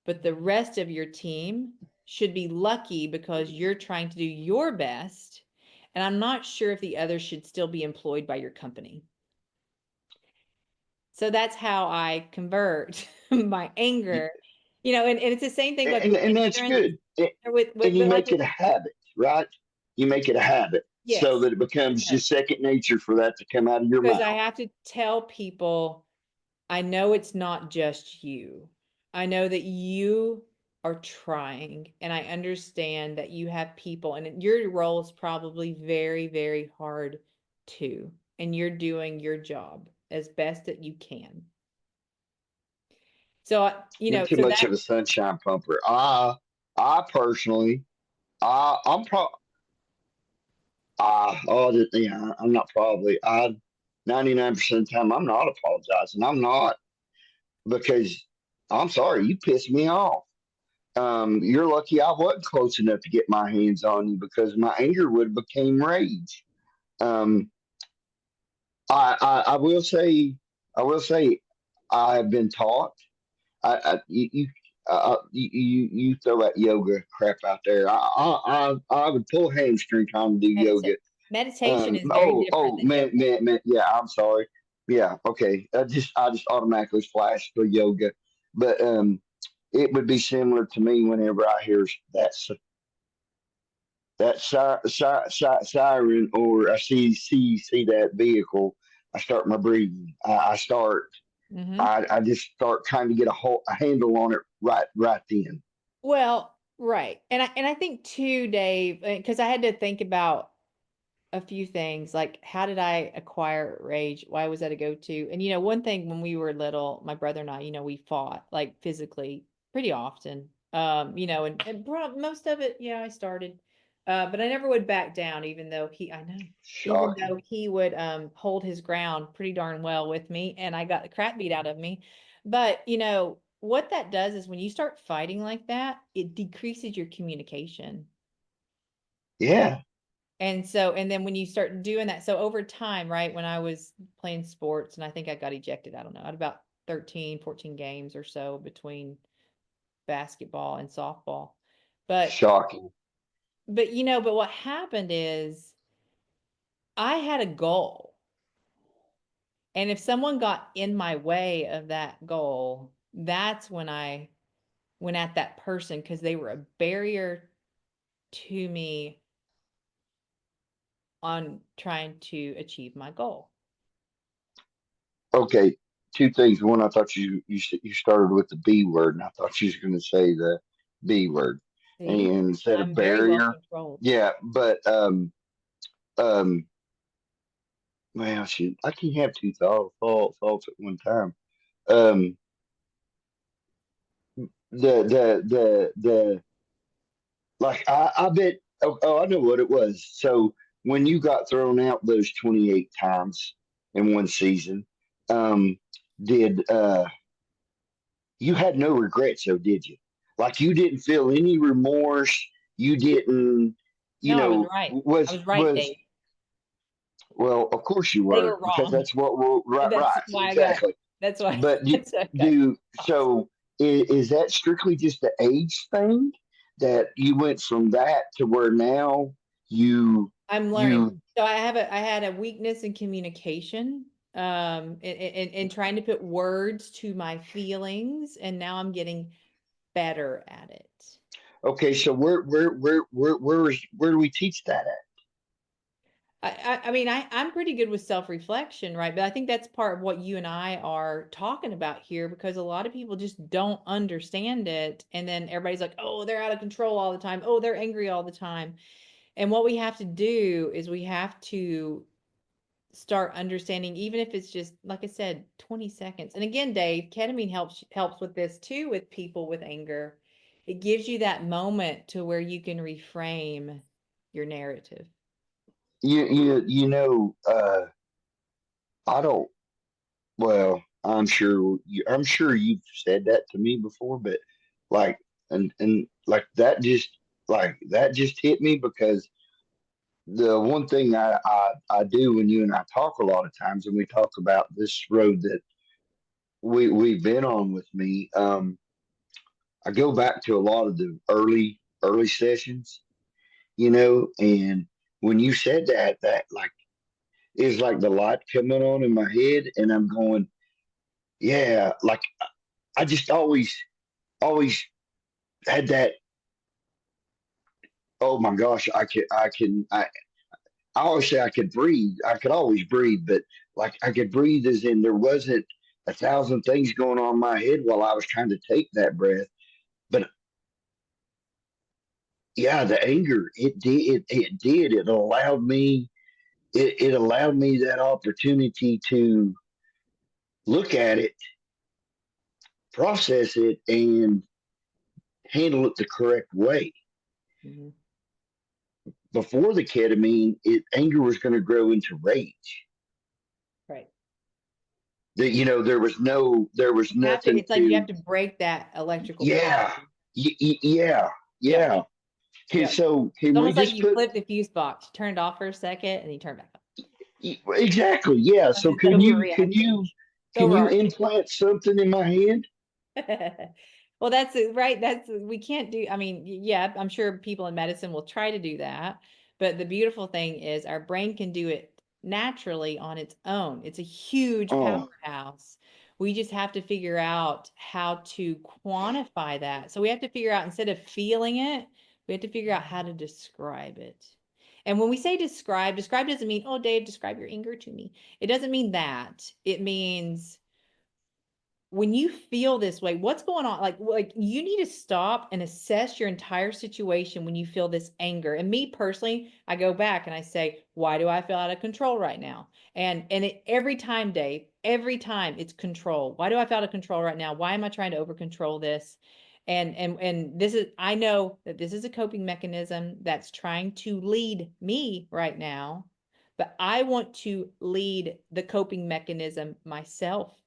[SPEAKER 1] but the rest of your team should be lucky because you're trying to do your best. And I'm not sure if the others should still be employed by your company. So that's how I convert my anger, and it's the same thing like with
[SPEAKER 2] and that's
[SPEAKER 1] insurance
[SPEAKER 2] good.
[SPEAKER 1] or with,
[SPEAKER 2] And you
[SPEAKER 1] but like
[SPEAKER 2] make
[SPEAKER 1] with,
[SPEAKER 2] it a habit, right? You make it a habit so
[SPEAKER 1] yes,
[SPEAKER 2] that it becomes
[SPEAKER 1] yes,
[SPEAKER 2] just second nature for that to come out of your
[SPEAKER 1] because I
[SPEAKER 2] mouth.
[SPEAKER 1] have to tell people, I know it's not just you. I know that you are trying, and I understand that you have people, and your role is probably very, very hard too. And you're doing your job as best that you can. So,
[SPEAKER 2] You're too
[SPEAKER 1] so
[SPEAKER 2] much
[SPEAKER 1] that,
[SPEAKER 2] of a sunshine pumper. I personally, I'm pro. Yeah, I'm not probably. 99% of the time, I'm not apologizing. I'm not because I'm sorry. You pissed me off. You're lucky I wasn't close enough to get my hands on you because my anger would have became rage. Um, I will say, I have been taught. You throw that yoga crap out there. I would pull a hamstring trying to do
[SPEAKER 1] medita
[SPEAKER 2] yoga.
[SPEAKER 1] meditation is very different
[SPEAKER 2] Oh,
[SPEAKER 1] than
[SPEAKER 2] man,
[SPEAKER 1] yoga.
[SPEAKER 2] man, man. Yeah, I'm sorry. Yeah, okay. I just automatically flash for yoga, but it would be similar to me whenever I hear that siren or I see that vehicle. I start my breathing. I start.
[SPEAKER 1] Hmm.
[SPEAKER 2] I just start trying to get a handle on it right then.
[SPEAKER 1] Well, right. And I think too, Dave, because I had to think about a few things, like how did I acquire rage? Why was that a go-to? And one thing, when we were little, my brother and I, we fought like physically pretty often. And most of it, yeah, I started. But I never would back down, even
[SPEAKER 2] Shocking.
[SPEAKER 1] though he would hold his ground pretty darn well with me, and I got the crap beat out of me. But what that does is when you start fighting like that, it decreases your communication.
[SPEAKER 2] Yeah.
[SPEAKER 1] And so, and then when you start doing that, so over time, right, when I was playing sports, and I think I got ejected, I don't know, at about 13, 14 games or so between basketball and softball. But
[SPEAKER 2] Shocking.
[SPEAKER 1] but what happened is I had a goal. And if someone got in my way of that goal, that's when I went at that person because they were a barrier to me on trying to achieve my goal.
[SPEAKER 2] Okay, two things. One, I thought you started with the B word, and I thought you was going to say the B word,
[SPEAKER 1] See,
[SPEAKER 2] and instead of
[SPEAKER 1] I'm very well
[SPEAKER 2] barrier,
[SPEAKER 1] controlled.
[SPEAKER 2] yeah. But um, well, shoot, I can't have two thoughts at one time. Um, the like I bet. Oh, I know what it was. So when you got thrown out those 28 times in one season, um, did you had no regrets, though, did you? Like you didn't feel any remorse. You didn't, you
[SPEAKER 1] No, I was
[SPEAKER 2] know,
[SPEAKER 1] right. I
[SPEAKER 2] was
[SPEAKER 1] was right,
[SPEAKER 2] was
[SPEAKER 1] Dave.
[SPEAKER 2] well, of course you
[SPEAKER 1] They
[SPEAKER 2] were,
[SPEAKER 1] were
[SPEAKER 2] because
[SPEAKER 1] wrong.
[SPEAKER 2] that's what we're
[SPEAKER 1] That's
[SPEAKER 2] right,
[SPEAKER 1] why I got,
[SPEAKER 2] exactly.
[SPEAKER 1] that's why,
[SPEAKER 2] But
[SPEAKER 1] that's why I got
[SPEAKER 2] do
[SPEAKER 1] tossed.
[SPEAKER 2] so is that strictly just the age thing that you went from that to where now you
[SPEAKER 1] I'm learning.
[SPEAKER 2] you
[SPEAKER 1] So I had a weakness in communication, in trying to put words to my feelings, and now I'm getting better at it.
[SPEAKER 2] okay, so where do we teach that at?
[SPEAKER 1] I mean, I'm pretty good with self-reflection, right? But I think that's part of what you and I are talking about here because a lot of people just don't understand it. And then everybody's like, oh, they're out of control all the time. Oh, they're angry all the time. And what we have to do is we have to start understanding, even if it's just, like I said, 20 seconds. And again, Dave, ketamine helps with this too, with people with anger. It gives you that moment to where you can reframe your narrative.
[SPEAKER 2] I don't. Well, I'm sure you've said that to me before, but like, and like that just hit me because the one thing I do when you and I talk a lot of times, and we talk about this road that we've been on with me, I go back to a lot of the early sessions, and when you said that like is like the light coming on in my head, and I'm going, yeah, like I just always had that. Oh my gosh, I always say I could breathe. I could always breathe, but like I could breathe as in there wasn't a thousand things going on in my head while I was trying to take that breath. But yeah, the anger, it allowed me, it allowed me that opportunity to look at it, process it, and handle it the correct way.
[SPEAKER 1] Mhm.
[SPEAKER 2] Before the ketamine, anger was going to grow into rage.
[SPEAKER 1] Right.
[SPEAKER 2] That there was nothing
[SPEAKER 1] It's like you have
[SPEAKER 2] to.
[SPEAKER 1] to break that electrical
[SPEAKER 2] Yeah,
[SPEAKER 1] pattern.
[SPEAKER 2] yeah,
[SPEAKER 1] Yep.
[SPEAKER 2] yeah. Okay,
[SPEAKER 1] Yep.
[SPEAKER 2] so
[SPEAKER 1] It's
[SPEAKER 2] can we
[SPEAKER 1] almost like
[SPEAKER 2] just
[SPEAKER 1] you
[SPEAKER 2] put
[SPEAKER 1] flip the fuse box, you turn it off for a second and you turn it back
[SPEAKER 2] exactly? Yeah.
[SPEAKER 1] on.
[SPEAKER 2] So
[SPEAKER 1] It's overreacting. It's
[SPEAKER 2] can you
[SPEAKER 1] overarching.
[SPEAKER 2] implant something in my hand?
[SPEAKER 1] Well, that's it, right. We can't do, I mean, yeah, I'm sure people in medicine will try to do that. But the beautiful thing is our brain can do it naturally on its own. It's a huge
[SPEAKER 2] Oh,
[SPEAKER 1] powerhouse. We just have to figure out how to quantify that. So we have to figure out, instead of feeling it, we have to figure out how to describe it. And when we say describe doesn't mean, oh, Dave, describe your anger to me. It doesn't mean that. It means when you feel this way, what's going on? Like you need to stop and assess your entire situation when you feel this anger. And me personally, I go back and I say, why do I feel out of control right now? Every time, Dave, every time it's control. Why do I feel out of control right now? Why am I trying to over control this? And this is, I know that this is a coping mechanism that's trying to lead me right now, but I want to lead the coping mechanism myself.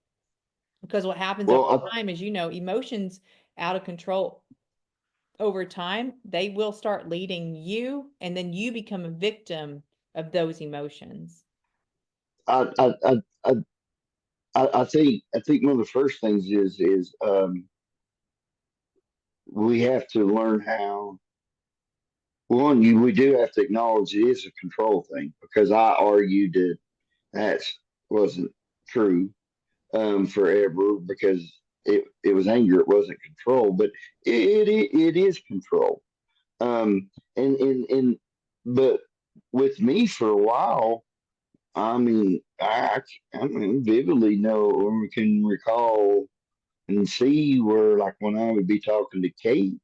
[SPEAKER 1] Because what happens over
[SPEAKER 2] well,
[SPEAKER 1] time is, emotions out of control over time, they will start leading you, and then you become a victim of those emotions.
[SPEAKER 2] I I think one of the first things is we have to learn how. One, we do have to acknowledge it is a control thing because I argued that that wasn't true forever because it was anger, it wasn't control, but it is control. And but with me for a while, I mean, I mean, vividly know or can recall and see where, like, when I would be talking to Kate,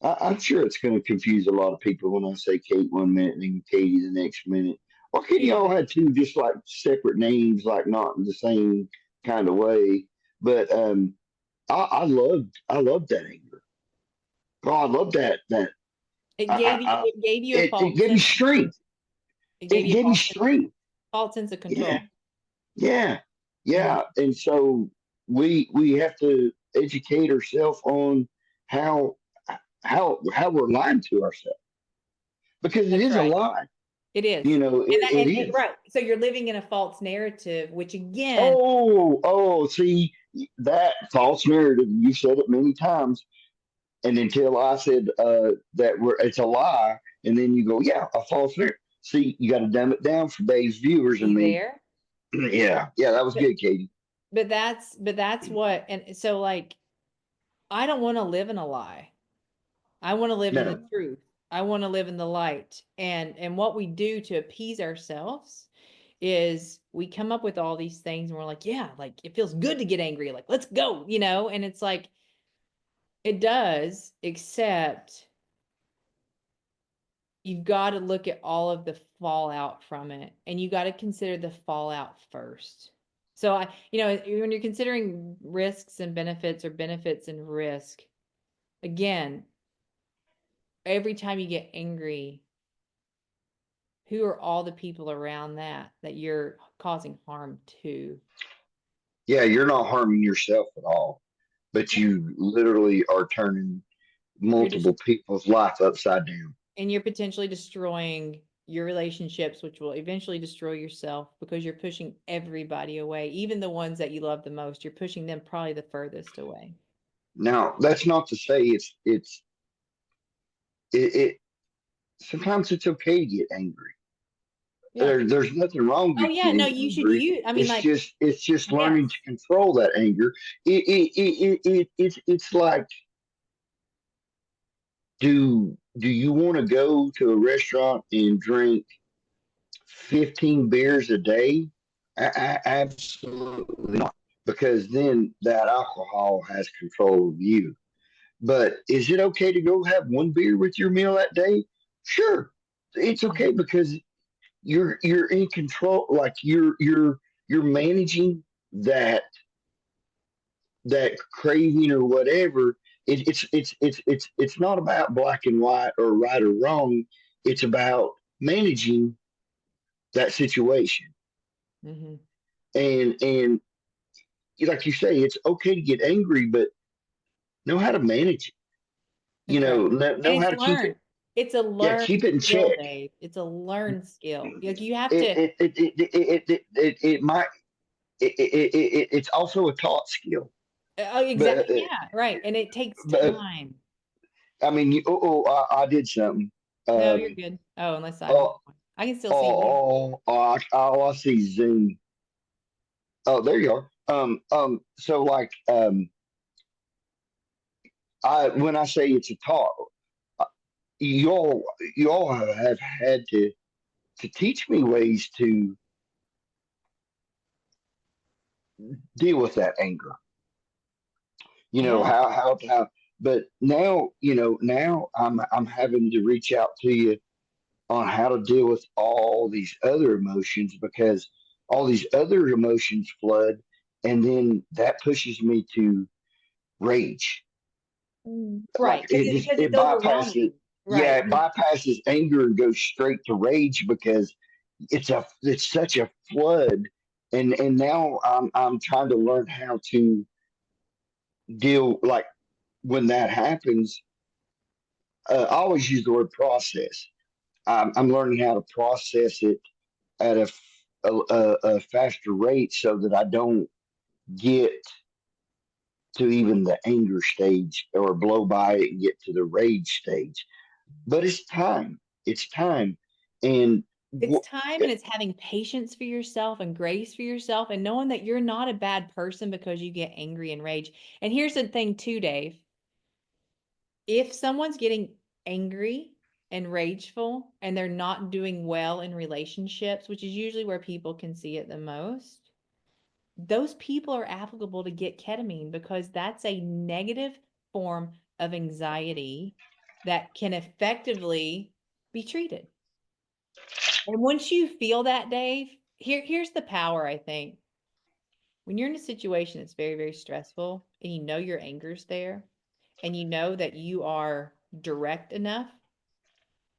[SPEAKER 2] I'm sure it's going to confuse a lot of people when I say Kate one minute and then Katie the next minute. Why can't
[SPEAKER 1] Yeah.
[SPEAKER 2] y'all have two just like separate names, like not in the same kind of way? But I loved that anger. Oh, I love that.
[SPEAKER 1] It gave you a
[SPEAKER 2] It
[SPEAKER 1] false
[SPEAKER 2] gave me
[SPEAKER 1] sense of truth.
[SPEAKER 2] strength.
[SPEAKER 1] It gave
[SPEAKER 2] It
[SPEAKER 1] you a
[SPEAKER 2] gave me strength.
[SPEAKER 1] false sense of
[SPEAKER 2] Yeah,
[SPEAKER 1] control.
[SPEAKER 2] yeah,
[SPEAKER 1] Mhm.
[SPEAKER 2] yeah. And so we have to educate ourselves on how how we're lying to ourselves because it
[SPEAKER 1] That's
[SPEAKER 2] is a
[SPEAKER 1] right.
[SPEAKER 2] lie.
[SPEAKER 1] It is.
[SPEAKER 2] You know, it
[SPEAKER 1] And
[SPEAKER 2] is.
[SPEAKER 1] right. So you're living in a false narrative, which again,
[SPEAKER 2] Oh, see that false narrative. You said it many times, and until I said it's a lie, and then you go, yeah, a false narrative. See, you got to dumb it down for Dave's viewers and
[SPEAKER 1] you
[SPEAKER 2] me.
[SPEAKER 1] there.
[SPEAKER 2] Yeah, yeah, that was
[SPEAKER 1] But
[SPEAKER 2] good, Katie.
[SPEAKER 1] but that's what, and so like I don't want to live in a lie. I want to live in the
[SPEAKER 2] No,
[SPEAKER 1] truth. I want to live in the light. And what we do to appease ourselves is we come up with all these things and we're like, yeah, like it feels good to get angry. Like, let's go, and it's like it does, except you've got to look at all of the fallout from it and you got to consider the fallout first. So when you're considering risks and benefits or benefits and risk, again, every time you get angry, who are all the people around that you're causing harm to?
[SPEAKER 2] yeah, you're not harming yourself at all, but
[SPEAKER 1] Yeah.
[SPEAKER 2] you literally are turning
[SPEAKER 1] You're just
[SPEAKER 2] multiple people's life upside down.
[SPEAKER 1] and you're potentially destroying your relationships, which will eventually destroy yourself because you're pushing everybody away, even the ones that you love the most. You're pushing them probably the furthest away.
[SPEAKER 2] Now, that's not to say it sometimes it's okay to get angry.
[SPEAKER 1] Yeah.
[SPEAKER 2] There's nothing wrong
[SPEAKER 1] Oh
[SPEAKER 2] with
[SPEAKER 1] yeah, no,
[SPEAKER 2] getting
[SPEAKER 1] you should
[SPEAKER 2] angry.
[SPEAKER 1] use, I mean, like,
[SPEAKER 2] It's just learning to
[SPEAKER 1] yes.
[SPEAKER 2] control that anger. It's like, do you want to go to a restaurant and drink 15 beers a day? Absolutely not, because then that alcohol has control of you. But is it okay to go have one beer with your meal that day? Sure, it's okay
[SPEAKER 1] Mhm.
[SPEAKER 2] because you're in control. Like you're managing that that craving or whatever. It's not about black and white or right or wrong. It's about managing that situation.
[SPEAKER 1] Mhm.
[SPEAKER 2] And like you say, it's okay to get angry, but know how to manage it.
[SPEAKER 1] That's right. And
[SPEAKER 2] Know
[SPEAKER 1] it's
[SPEAKER 2] how to keep it.
[SPEAKER 1] learned. It's a
[SPEAKER 2] Yeah,
[SPEAKER 1] learned
[SPEAKER 2] keep it in
[SPEAKER 1] skill,
[SPEAKER 2] check.
[SPEAKER 1] Dave. It's a learned skill. Like you have
[SPEAKER 2] It
[SPEAKER 1] to,
[SPEAKER 2] it it it it it, it might it's also a taught skill.
[SPEAKER 1] oh,
[SPEAKER 2] But
[SPEAKER 1] exactly. Yeah, right. And it takes
[SPEAKER 2] but
[SPEAKER 1] time.
[SPEAKER 2] I mean, I did something.
[SPEAKER 1] No, you're
[SPEAKER 2] Um,
[SPEAKER 1] good. Oh, unless I'm,
[SPEAKER 2] oh,
[SPEAKER 1] I can still see you.
[SPEAKER 2] I see Zoom. Oh, there you are. So like, I when I say it's a talk, uh, you all have had to teach me ways to deal with that anger. You know
[SPEAKER 1] Yeah.
[SPEAKER 2] how. But now, now I'm having to reach out to you on how to deal with all these other emotions because all these other emotions flood, and then that pushes me to rage.
[SPEAKER 1] Right.
[SPEAKER 2] Like
[SPEAKER 1] Because
[SPEAKER 2] it
[SPEAKER 1] it's overwhelming.
[SPEAKER 2] bypasses.
[SPEAKER 1] Right.
[SPEAKER 2] Yeah, it bypasses anger and goes straight to rage because it's such a flood, and now I'm trying to learn how to deal like when that happens. I always use the word process. I'm learning how to process it at a a faster rate so that I don't get to even the anger stage or blow by it and get to the rage stage. But it's time. It's time. And
[SPEAKER 1] It's
[SPEAKER 2] wh-
[SPEAKER 1] time, and it's having patience for yourself and grace for yourself and knowing that you're not a bad person because you get angry and rage. And here's the thing too, Dave. If someone's getting angry and rageful and they're not doing well in relationships, which is usually where people can see it the most, those people are applicable to get ketamine because that's a negative form of anxiety that can effectively be treated. And once you feel that, Dave, here's the power, I think. When you're in a situation that's very, very stressful and you know your anger's there and you know that you are direct enough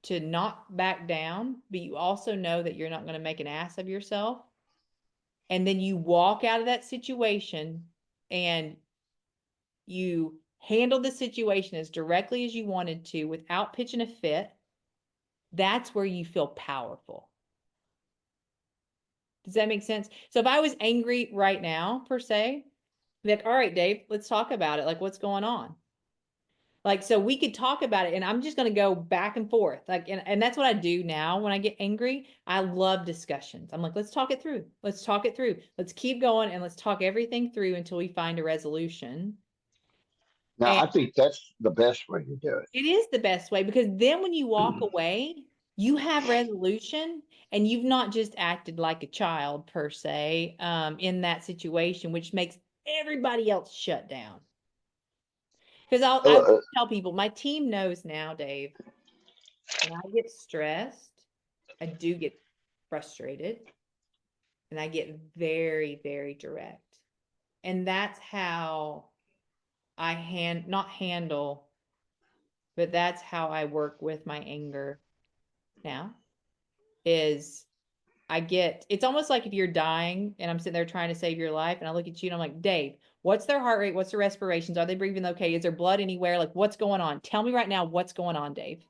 [SPEAKER 1] to not back down, but you also know that you're not going to make an ass of yourself. And then you walk out of that situation and you handle the situation as directly as you wanted to without pitching a fit. That's where you feel powerful. Does that make sense? So if I was angry right now, per se, like, all right, Dave, let's talk about it. Like, what's going on? Like, so we could talk about it, and I'm just going to go back and forth. Like, and that's what I do now when I get angry. I love discussions. I'm like, let's talk it through. Let's talk it through. Let's keep going and let's talk everything through until we find a resolution.
[SPEAKER 2] Now,
[SPEAKER 1] And
[SPEAKER 2] I think that's the best way to do it.
[SPEAKER 1] it is the best way because then when you walk away, you have resolution and you've not just acted like a child per se in that situation, which makes everybody else shut down. Because I
[SPEAKER 2] Uh,
[SPEAKER 1] tell people, my team knows now, Dave, when I get stressed, I do get frustrated and I get very, very direct. And that's how I not handle, but that's how I work with my anger now is it's almost like if you're dying and I'm sitting there trying to save your life and I look at you and I'm like, Dave, what's their heart rate? What's their respirations? Are they breathing okay? Is there blood anywhere? Like, what's going on? Tell me right now what's going on, Dave.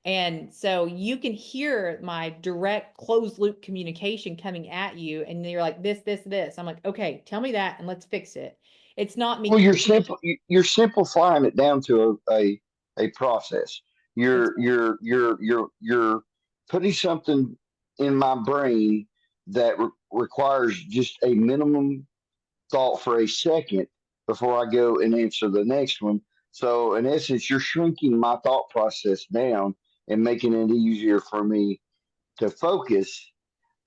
[SPEAKER 1] And so you can hear my direct closed loop communication coming at you and you're like, this. I'm like, okay, tell me that and let's fix it. It's not
[SPEAKER 2] well,
[SPEAKER 1] me.
[SPEAKER 2] you're simplifying it down to a process.
[SPEAKER 1] That's
[SPEAKER 2] You're putting something in my brain that requires just a minimum thought for a second before I go and answer the next one. So, in essence, you're shrinking my thought process down and making it easier for me to focus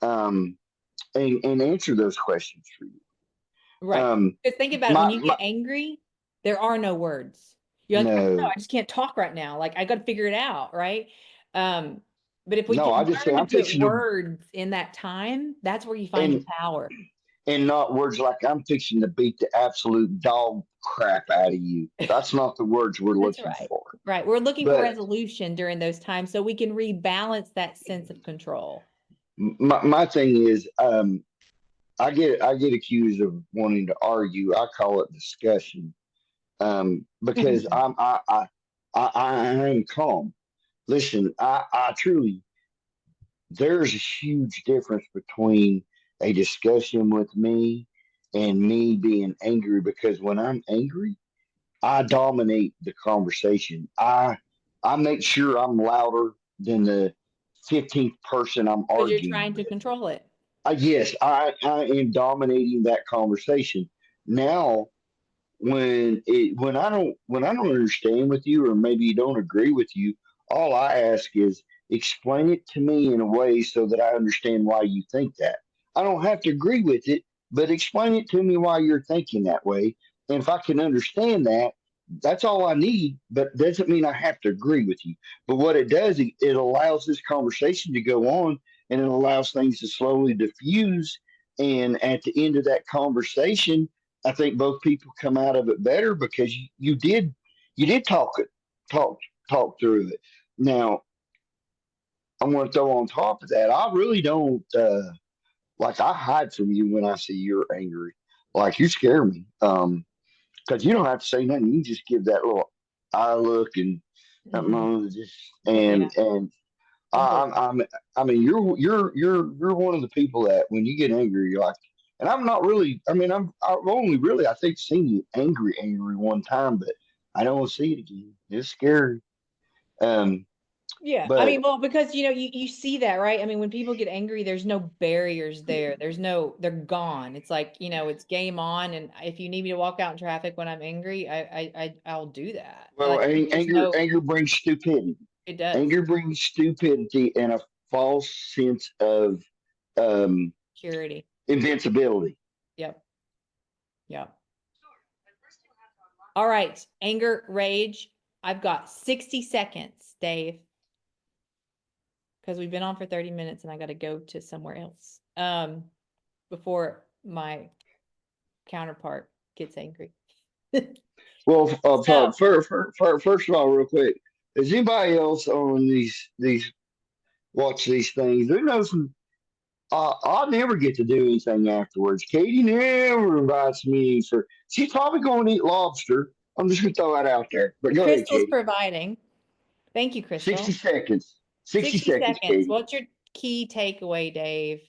[SPEAKER 2] um, and answer those questions for you.
[SPEAKER 1] right.
[SPEAKER 2] Um,
[SPEAKER 1] Because think about it, when
[SPEAKER 2] my,
[SPEAKER 1] you
[SPEAKER 2] my
[SPEAKER 1] get angry, there are no words. You're like, I don't know,
[SPEAKER 2] no,
[SPEAKER 1] I just can't talk right now. Like I got to figure it out, right? Um, but if we
[SPEAKER 2] no,
[SPEAKER 1] can
[SPEAKER 2] I just say
[SPEAKER 1] learn to
[SPEAKER 2] I'm
[SPEAKER 1] put
[SPEAKER 2] fixing to
[SPEAKER 1] words in that time, that's where you find your
[SPEAKER 2] and
[SPEAKER 1] power.
[SPEAKER 2] not words like I'm fixing to beat the absolute dog crap out of you. That's not the words we're
[SPEAKER 1] That's
[SPEAKER 2] looking
[SPEAKER 1] right.
[SPEAKER 2] for.
[SPEAKER 1] Right. We're looking for
[SPEAKER 2] But
[SPEAKER 1] resolution during those times so we can rebalance that sense of control.
[SPEAKER 2] my thing is, I get accused of wanting to argue. I call it discussion, because I am calm. Listen, I truly there's a huge difference between a discussion with me and me being angry because when I'm angry, I dominate the conversation. I make sure I'm louder than the 15th person I'm
[SPEAKER 1] Because you're
[SPEAKER 2] arguing
[SPEAKER 1] trying to
[SPEAKER 2] with.
[SPEAKER 1] control it.
[SPEAKER 2] Yes, I am dominating that conversation. Now, when I don't understand with you or maybe don't agree with you, all I ask is explain it to me in a way so that I understand why you think that. I don't have to agree with it, but explain it to me why you're thinking that way. And if I can understand that, that's all I need, but doesn't mean I have to agree with you. But what it does, it allows this conversation to go on and it allows things to slowly diffuse. And at the end of that conversation, I think both people come out of it better because you did talk talk through it. Now I'm going to throw on top of that. I really don't like. I hide from you when I see you're angry. Like you scare me. Because you don't have to say nothing. You just give that little eye look and
[SPEAKER 1] Mhm.
[SPEAKER 2] just
[SPEAKER 1] Yeah.
[SPEAKER 2] and I, I mean, you're one of the people that when you get angry, you're like, and I'm not really. I mean, I've only really, I think, seen you angry one time, but I don't want to see it again. It's scary. Um,
[SPEAKER 1] Yeah, I
[SPEAKER 2] but
[SPEAKER 1] mean, well, because you see that, right? I mean, when people get angry, there's no barriers there. They're gone. It's like, it's game on. And if you need me to walk out in traffic when I'm angry, I'll do that.
[SPEAKER 2] well,
[SPEAKER 1] Like, there's no,
[SPEAKER 2] anger brings stupidity.
[SPEAKER 1] it does.
[SPEAKER 2] Anger brings stupidity and a false sense of um
[SPEAKER 1] Purity.
[SPEAKER 2] invincibility.
[SPEAKER 1] Yep. Yep. All right. Anger, rage. I've got 60 seconds, Dave, because we've been on for 30 minutes and I got to go to somewhere else. Before my counterpart gets angry.
[SPEAKER 2] Well,
[SPEAKER 1] So,
[SPEAKER 2] first of all, real quick, does anybody else on these watch these things? Who knows? I never get to do anything afterwards. Katie never invites me for. She's probably going to eat lobster. I'm just gonna throw that out there. But go ahead,
[SPEAKER 1] Crystal's
[SPEAKER 2] Katie.
[SPEAKER 1] providing. Thank you,
[SPEAKER 2] 60
[SPEAKER 1] Crystal.
[SPEAKER 2] seconds. 60
[SPEAKER 1] 60
[SPEAKER 2] seconds,
[SPEAKER 1] seconds.
[SPEAKER 2] Katie.
[SPEAKER 1] What's your key takeaway, Dave,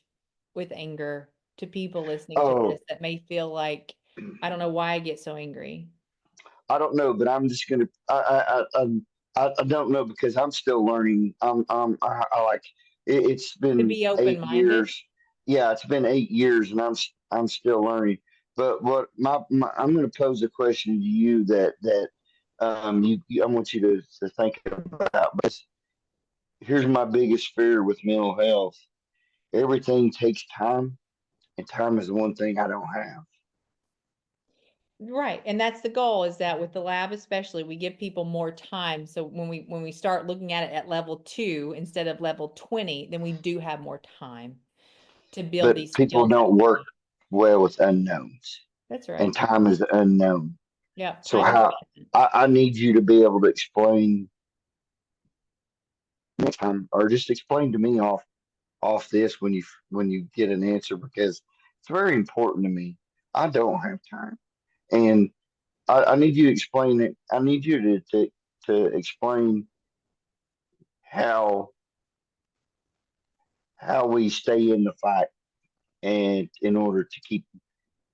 [SPEAKER 1] with anger to people listening to
[SPEAKER 2] Oh,
[SPEAKER 1] this that may feel like, I don't know why I get so angry?
[SPEAKER 2] I don't know, but I'm just gonna. I don't know because I'm still learning. I like. It's
[SPEAKER 1] To
[SPEAKER 2] been
[SPEAKER 1] be
[SPEAKER 2] 8 years.
[SPEAKER 1] open-minded.
[SPEAKER 2] Yeah, it's been 8 years, and I'm still learning. But my I'm gonna pose a question to you that I want you to think about. But here's my biggest fear with mental health. Everything takes time, and time is the one thing I don't have.
[SPEAKER 1] Right. And that's the goal, is that with the lab especially, we give people more time. So when we start looking at it at level 2 instead of level 20, then we do have more time to build
[SPEAKER 2] But
[SPEAKER 1] these
[SPEAKER 2] people
[SPEAKER 1] skills that
[SPEAKER 2] don't
[SPEAKER 1] we
[SPEAKER 2] work
[SPEAKER 1] need.
[SPEAKER 2] well with unknowns,
[SPEAKER 1] That's
[SPEAKER 2] and
[SPEAKER 1] right.
[SPEAKER 2] time is unknown.
[SPEAKER 1] Yeah.
[SPEAKER 2] So
[SPEAKER 1] Time is the
[SPEAKER 2] how
[SPEAKER 1] essence.
[SPEAKER 2] I need you to be able to explain next time, or just explain to me off this when you get an answer because it's very important to me. I don't have time, and I need you to explain it. I need you to explain how how we stay in the fight and in order to keep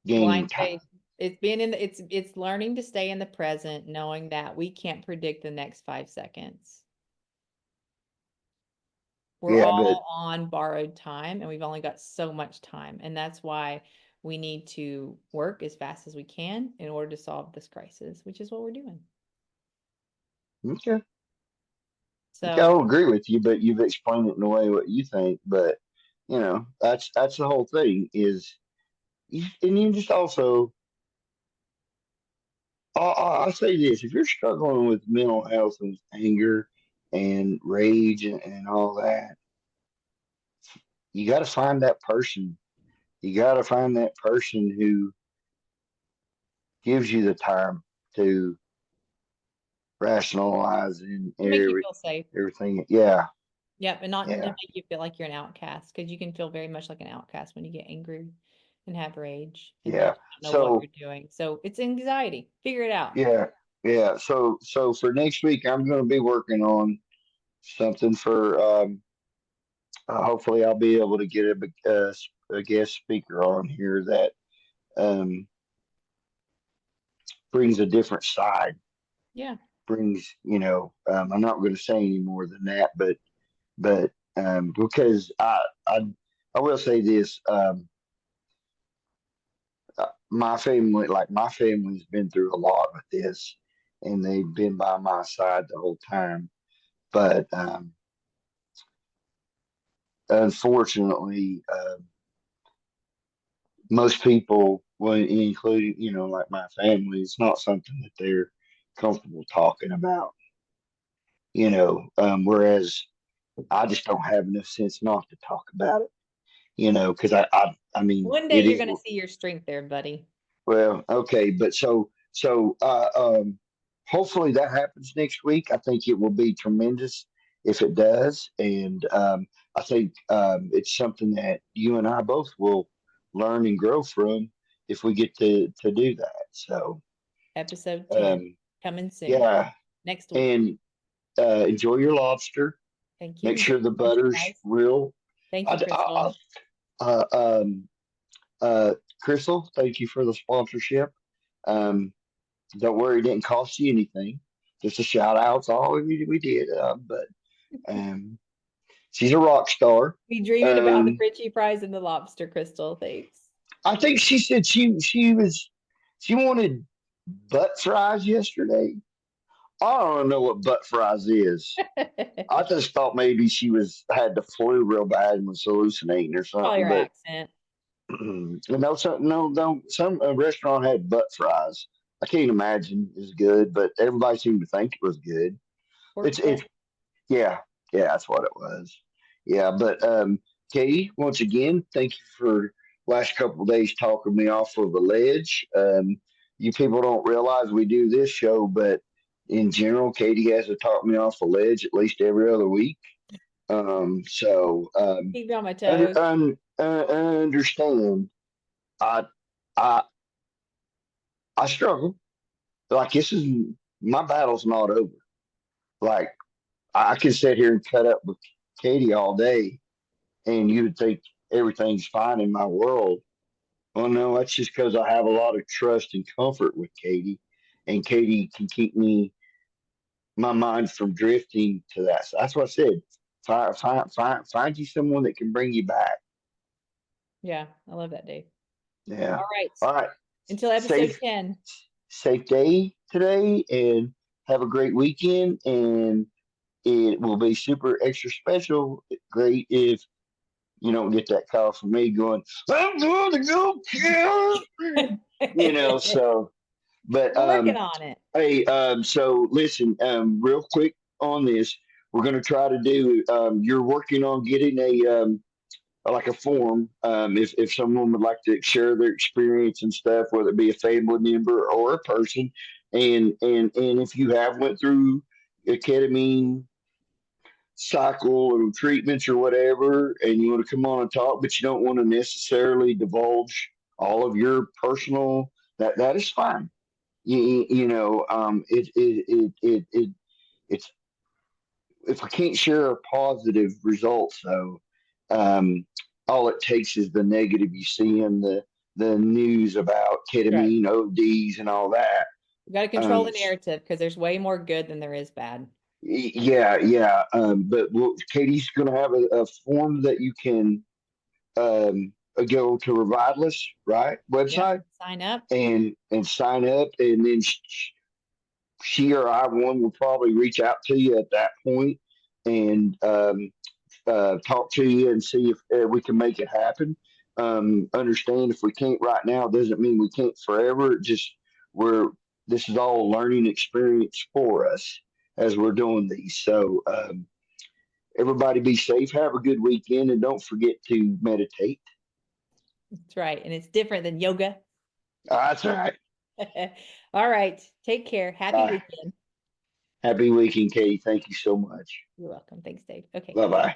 [SPEAKER 2] gaining
[SPEAKER 1] Blind
[SPEAKER 2] time.
[SPEAKER 1] faith. It's learning to stay in the present, knowing that we can't predict the next 5 seconds. We're
[SPEAKER 2] Yeah, but
[SPEAKER 1] all on borrowed time and we've only got so much time. And that's why we need to work as fast as we can in order to solve this crisis, which is what we're doing.
[SPEAKER 2] okay. Okay, I
[SPEAKER 1] So,
[SPEAKER 2] don't agree with you, but you've explained it in a way what you think. But that's the whole thing is, and you just also, I'll say this: if you're struggling with mental health and anger and rage and all that, you got to find that person. You got to find that person who gives you the time to rationalize and
[SPEAKER 1] to make you feel safe.
[SPEAKER 2] everything. Yeah,
[SPEAKER 1] Yep. And not to
[SPEAKER 2] yeah,
[SPEAKER 1] make you feel like you're an outcast, because you can feel very much like an outcast when you get angry and have rage and like
[SPEAKER 2] yeah.
[SPEAKER 1] you don't know what
[SPEAKER 2] So
[SPEAKER 1] you're doing. So it's anxiety. Figure it out.
[SPEAKER 2] yeah, yeah. So for next week, I'm going to be working on something for. Hopefully, I'll be able to get a guest speaker on here that um, brings a different side.
[SPEAKER 1] Yeah.
[SPEAKER 2] Brings, I'm not going to say any more than that, but because I will say this. My family's been through a lot with this, and they've been by my side the whole time. But unfortunately, most people, well, including like my family, it's not something that they're comfortable talking about. Whereas I just don't have enough sense not to talk about it. Because I mean,
[SPEAKER 1] One day
[SPEAKER 2] it
[SPEAKER 1] you're
[SPEAKER 2] is
[SPEAKER 1] going to see your strength there, buddy.
[SPEAKER 2] well, okay, but hopefully that happens next week. I think it will be tremendous if it does, and I think it's something that you and I both will learn and grow from if we get to do that. So
[SPEAKER 1] Episode 10
[SPEAKER 2] um,
[SPEAKER 1] coming soon
[SPEAKER 2] yeah,
[SPEAKER 1] next week.
[SPEAKER 2] and enjoy your lobster,
[SPEAKER 1] Thank
[SPEAKER 2] Make
[SPEAKER 1] you.
[SPEAKER 2] sure the
[SPEAKER 1] Thank you,
[SPEAKER 2] butter's
[SPEAKER 1] guys.
[SPEAKER 2] real.
[SPEAKER 1] Thank
[SPEAKER 2] I,
[SPEAKER 1] you,
[SPEAKER 2] I,
[SPEAKER 1] Crystal.
[SPEAKER 2] uh, um, Crystal, thank you for the sponsorship. Um, don't worry, it didn't cost you anything. Just a shout out's all we did. But um, she's a rock star.
[SPEAKER 1] Be dreaming about the
[SPEAKER 2] Um,
[SPEAKER 1] Frenchie fries and the lobster, Crystal. Thanks.
[SPEAKER 2] I think she said she wanted butt fries yesterday. I don't know what butt fries is. I just thought maybe she was had the flu real bad and was hallucinating or
[SPEAKER 1] Probably
[SPEAKER 2] something.
[SPEAKER 1] her
[SPEAKER 2] But
[SPEAKER 1] accent.
[SPEAKER 2] no, some restaurant had butt fries. I can't imagine it's good, but everybody seemed to think it was good.
[SPEAKER 1] Pork
[SPEAKER 2] It's
[SPEAKER 1] butt.
[SPEAKER 2] yeah, yeah, that's what it was. Yeah, but Katie, once again, thank you for last couple of days talking me off of the ledge. You people don't realize we do this show, but in general, Katie has to talk me off the ledge at least every other week. So
[SPEAKER 1] Keep me on my toes.
[SPEAKER 2] understand. I I I struggle. Like this is my battle's not over. Like I can sit here and cut up with Katie all day, and you would think everything's fine in my world. Well, no, that's just because I have a lot of trust and comfort with Katie, and Katie can keep my mind from drifting to that. So that's what I said. Find you someone that can bring you back.
[SPEAKER 1] Yeah, I love that, Dave.
[SPEAKER 2] Yeah.
[SPEAKER 1] All right.
[SPEAKER 2] All right.
[SPEAKER 1] Until episode
[SPEAKER 2] Safe
[SPEAKER 1] 10.
[SPEAKER 2] safe day today, and have a great weekend. And it will be super extra special. Great if you don't get that call from me going, I'm going to go kill. So but
[SPEAKER 1] We're working on it.
[SPEAKER 2] hey, so listen, real quick on this, we're going to try to do. You're working on getting like a form. If someone would like to share their experience and stuff, whether it be a family member or a person, and if you have went through a ketamine cycle or treatments or whatever, and you want to come on and talk, but you don't want to necessarily divulge all of your personal, that is fine. It's if we can't share a positive results though, um, all it takes is the negative you see in the news about
[SPEAKER 1] Right.
[SPEAKER 2] ketamine ODs and all that.
[SPEAKER 1] We got to control
[SPEAKER 2] Um,
[SPEAKER 1] the narrative because there's way more good than there is bad.
[SPEAKER 2] yeah, yeah. But Katie's going to have a form that you can go to Revitalists, right,
[SPEAKER 1] Yep.
[SPEAKER 2] website,
[SPEAKER 1] Sign up.
[SPEAKER 2] and sign up, and then she or I one will probably reach out to you at that point and talk to you and see if we can make it happen. Understand if we can't right now doesn't mean we can't forever. It just we're this is all a learning experience for us as we're doing these. So everybody be safe, have a good weekend, and don't forget to meditate.
[SPEAKER 1] That's right. And it's different than yoga.
[SPEAKER 2] That's right.
[SPEAKER 1] All right. Take care. Happy
[SPEAKER 2] Bye.
[SPEAKER 1] weekend.
[SPEAKER 2] Happy weekend, Katie. Thank you so much.
[SPEAKER 1] You're welcome. Thanks, Dave. Okay.
[SPEAKER 2] Bye bye.